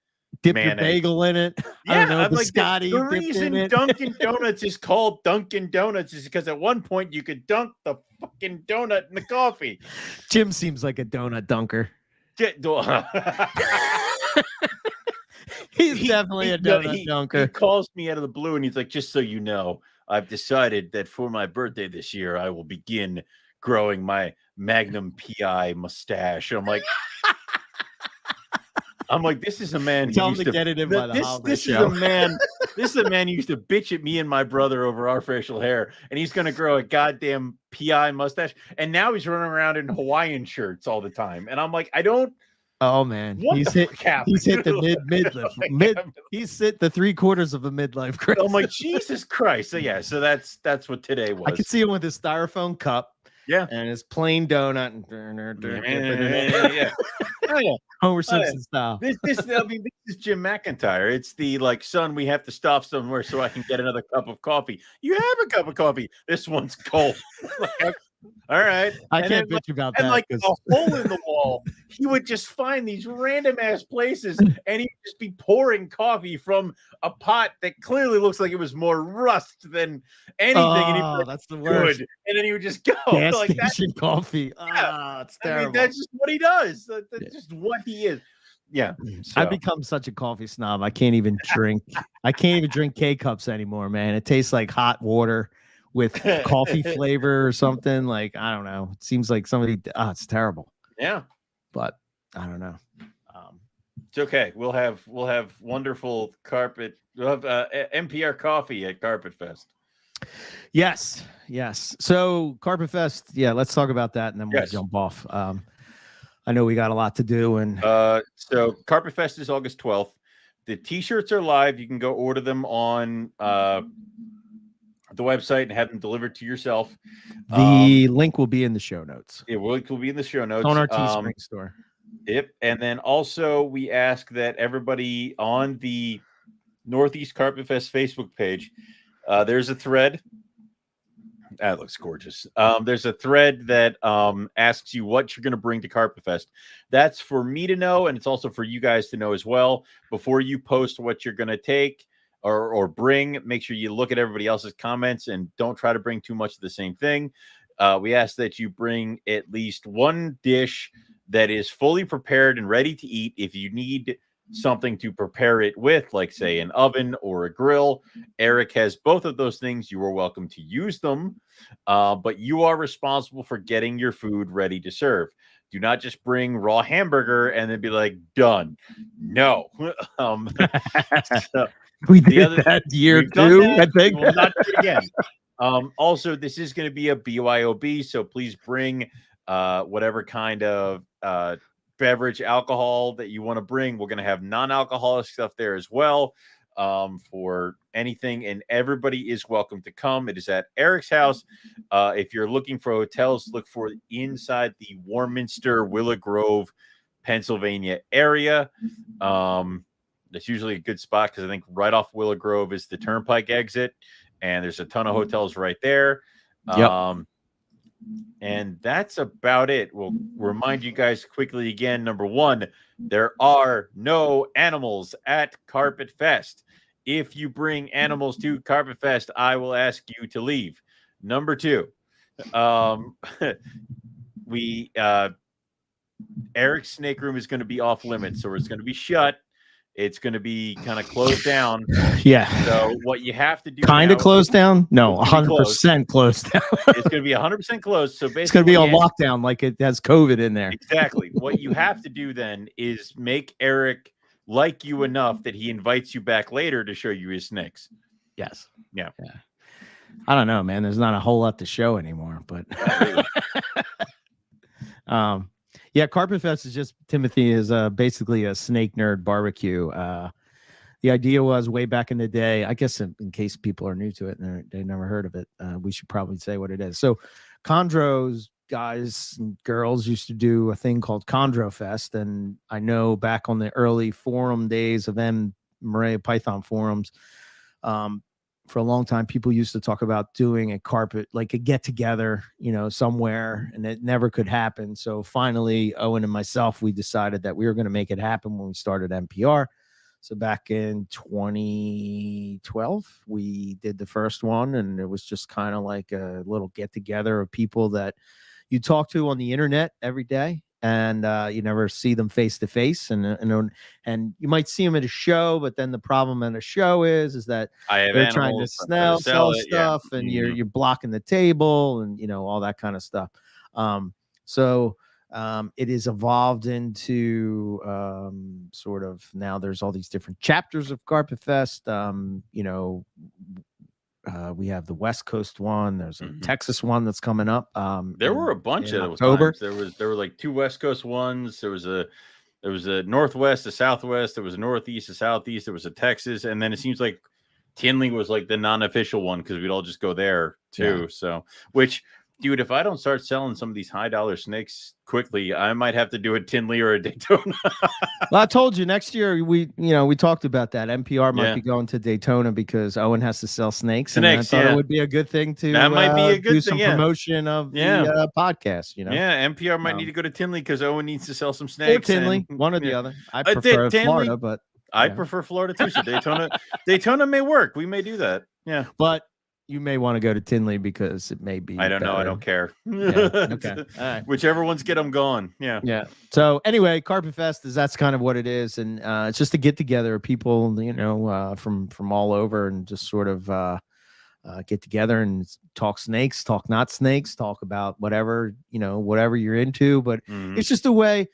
Dip your bagel in it. Yeah, the reason Dunkin' Donuts is called Dunkin' Donuts is because at one point you could dunk the fucking donut in the coffee. Jim seems like a donut dunker. He's definitely a donut dunker. He calls me out of the blue, and he's like, just so you know, I've decided that for my birthday this year, I will begin growing my Magnum PI mustache. I'm like, this is a man who used to get it in by the holiday show. This is a man who used to bitch at me and my brother over our facial hair, and he's going to grow a goddamn PI mustache. And now he's running around in Hawaiian shirts all the time. And I'm like, I don't. Oh man, he's hit the midlife. He's hit the 3/4 of a midlife crisis. I'm like, Jesus Christ. So that's what today was. I could see him with his styrofoam cup. Yeah. And his plain donut. Homer Simpson style. This is Jim McIntyre. It's the son, we have to stop somewhere so I can get another cup of coffee. You have a cup of coffee. This one's cold. All right. I can't bitch about that. And like a hole in the wall, he would just find these random ass places and he'd just be pouring coffee from a pot that clearly looks like it was more rust than anything. And he'd be like, that's the worst. Good. And then he would just go. Gas like station coffee. It's terrible. I mean, that's just what he does. That's just what he is. Yeah. I've become such a coffee snob. I can't even drink. I can't even drink K-cups anymore, man. It tastes like hot water with coffee flavor or something. Like, I don't know. It seems like somebody, it's terrible. Yeah. But I don't know. It's okay. We'll have wonderful carpet. We'll have NPR coffee at Carpet Fest. Yes. So Carpet Fest. Yeah, let's talk about that, and then we'll jump off. I know we got a lot to do, and so Carpet Fest is August 12th. The T-shirts are live. You can go order them on the website and have them delivered to yourself. The link will be in the show notes. It will be in the show notes on our Teespring store. Yep. And then also we ask that everybody on the Northeast Carpet Fest Facebook page, there's a thread. That looks gorgeous. There's a thread that asks you what you're going to bring to Carpet Fest. That's for me to know, and it's also for you guys to know as well. Before you post what you're going to take or bring, make sure you look at everybody else's comments and don't try to bring too much of the same thing. We ask that you bring at least one dish that is fully prepared and ready to eat. If you need something to prepare it with, like say an oven or a grill, Eric has both of those things. You are welcome to use them, but you are responsible for getting your food ready to serve. Do not just bring raw hamburger and then be like, done. No. We did that year too, I think. We will not do it again. Also, this is going to be a BYOB, so please bring whatever kind of beverage alcohol that you want to bring. We're going to have non-alcoholic stuff there as well, for anything, and everybody is welcome to come. It is at Eric's house. If you're looking for hotels, look for inside the Warminster, Willow Grove, Pennsylvania area. That's usually a good spot because I think right off Willow Grove is the Turnpike exit, and there's a ton of hotels right there. And that's about it. We'll remind you guys quickly again. Number one, there are no animals at Carpet Fest. If you bring animals to Carpet Fest, I will ask you to leave. Number two, Eric's snake room is going to be off limits, so it's going to be shut. It's going to be kind of closed down. Yeah. So what you have to do kind of closed down? No, 100% closed down. It's going to be 100% closed. So basically, it's going to be on lockdown, like it has COVID in there. Exactly. What you have to do then is make Eric like you enough that he invites you back later to show you his snakes. Yes. Yeah. I don't know, man. There's not a whole lot to show anymore, but yeah, Carpet Fest is just, Timothy, is basically a snake nerd barbecue. The idea was way back in the day, I guess in case people are new to it and they never heard of it, we should probably say what it is. So Chondro's guys and girls used to do a thing called Chondro Fest. And I know back on the early forum days of Maria Python forums, for a long time, people used to talk about doing a carpet, like a get together, somewhere, and it never could happen. So finally, Owen and myself, we decided that we were going to make it happen when we started NPR. So back in 2012, we did the first one, and it was just kind of like a little get together of people that you talk to on the internet every day. And you never see them face to face, and you might see them at a show, but then the problem at a show is that they're trying to sell stuff, and you're blocking the table, and all that kind of stuff. So it is evolved into sort of, now there's all these different chapters of Carpet Fest. We have the West Coast one. There's a Texas one that's coming up. There were a bunch of October. There were like 2 West Coast ones. There was a Northwest, a Southwest. There was a Northeast, a Southeast. There was a Texas, and then it seems like Tinley was like the non-official one because we'd all just go there too. Yeah. So, which Dude, if I don't start selling some of these high-dollar snakes quickly, I might have to do a Tinley or a Daytona. Well, I told you next year we talked about that. NPR might be going to Daytona because Owen has to sell snakes, and I thought it would be a good thing to that might be a good do thing, some promotion of the podcast. Yeah, NPR might need to go to Tinley because Owen needs to sell some snakes. Or Tinley, one or the other. I prefer Florida, but I prefer Florida too. So Daytona may work. We may do that. Yeah, but you may want to go to Tinley because it may be. I don't know. I don't care. Yeah. Okay. All right. Whichever ones get them gone. Yeah. Yeah. So anyway, Carpet Fest that's kind of what it is, and it's just a get together of people, from all over, and just sort of get together and talk snakes, talk not snakes, talk about whatever you're into. But it's just a way.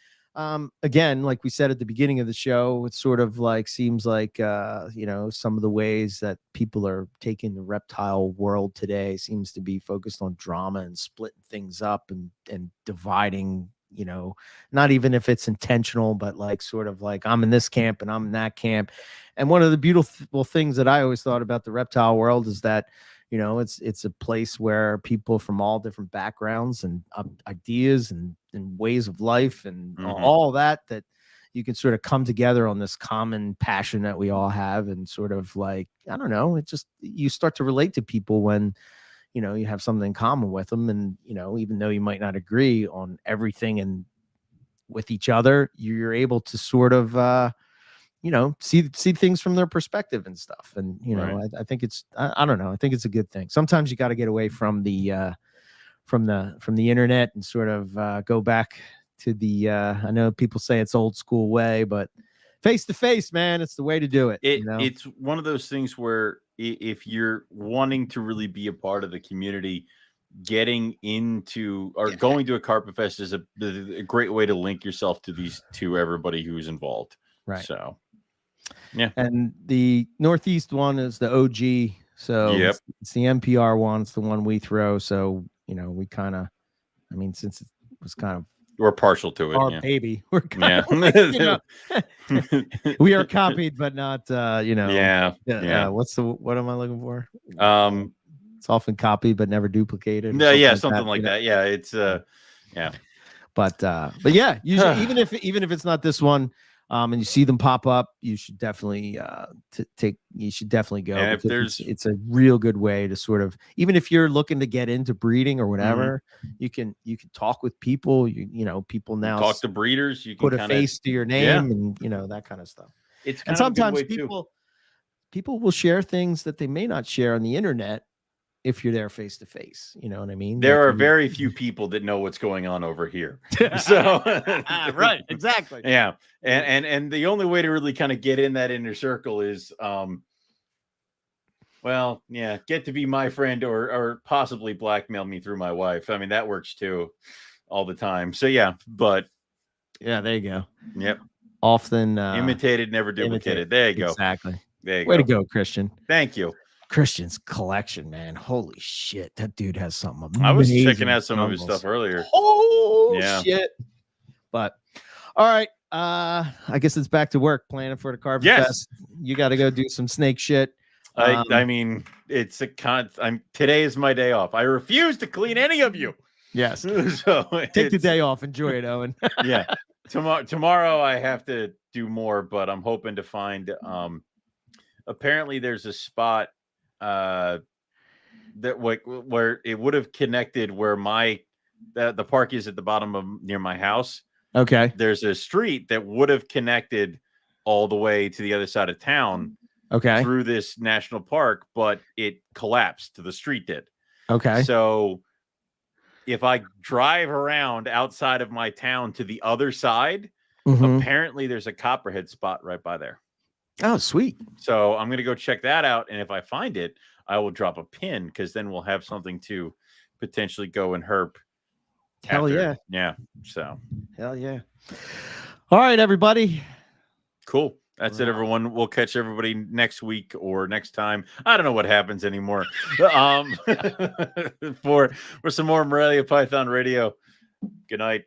Again, like we said at the beginning of the show, it sort of like seems like some of the ways that people are taking the reptile world today seems to be focused on drama and splitting things up and dividing, not even if it's intentional, but like sort of like I'm in this camp and I'm in that camp. And one of the beautiful things that I always thought about the reptile world is that it's a place where people from all different backgrounds and ideas and ways of life and all that you can sort of come together on this common passion that we all have, and sort of like, I don't know, it just, you start to relate to people when you have something in common with them, and even though you might not agree on everything and with each other, you're able to sort of see things from their perspective and stuff. And, I think it's, I don't know. I think it's a good thing. Sometimes you got to get away from the internet and sort of go back to the, I know people say it's old school way, but face to face, man, it's the way to do it. It's one of those things where if you're wanting to really be a part of the community, getting into or going to a Carpet Fest is a great way to link yourself to everybody who's involved. Right. So, yeah. And the Northeast one is the OG. So it's the NPR one. It's the one we throw. So, we kind of, since it was kind of, we're partial to it. Our baby. We're kind of we are copied, but not, what am I looking for? It's often copied, but never duplicated. Something like that. Yeah. It's, yeah. But yeah, usually, even if it's not this one, and you see them pop up, you should definitely go. And if it's a real good way to sort of, even if you're looking to get into breeding or whatever, you can talk with people. People now talk to breeders. You can put a face to your name, and that kind of stuff. And sometimes people will share things that they may not share on the internet if you're there face to face. You know what I mean? There are very few people that know what's going on over here. So right, exactly. Yeah. And the only way to really kind of get in that inner circle is get to be my friend or possibly blackmail me through my wife. I mean, that works too all the time. So but yeah, there you go. Yep. Often imitated, never duplicated. There you go. Exactly. There you Way to go, Christian. Thank you. Christian's collection, man. Holy shit. That dude has something amazing. I was checking out some of his stuff earlier. Oh shit. But all right. I guess it's back to work, planning for the Carpet Fest. You got to go do some snake shit. I mean, it's today is my day off. I refuse to clean any of you. Yes. So take the day off. Enjoy it, Owen. Yeah. Tomorrow I have to do more, but I'm hoping to find apparently there's a spot that where it would have connected where the park is at the bottom of near my house. Okay. There's a street that would have connected all the way to the other side of town. Okay. Through this national park, but it collapsed. The street did. Okay. So if I drive around outside of my town to the other side, apparently there's a copperhead spot right by there. Oh, sweet. So I'm going to go check that out. And if I find it, I will drop a pin because then we'll have something to potentially go and herp. Hell yeah. Yeah. So. Hell yeah. All right, everybody. Cool. That's it, everyone. We'll catch everybody next week or next time. I don't know what happens anymore. For some more Morelia Python Radio. Good night.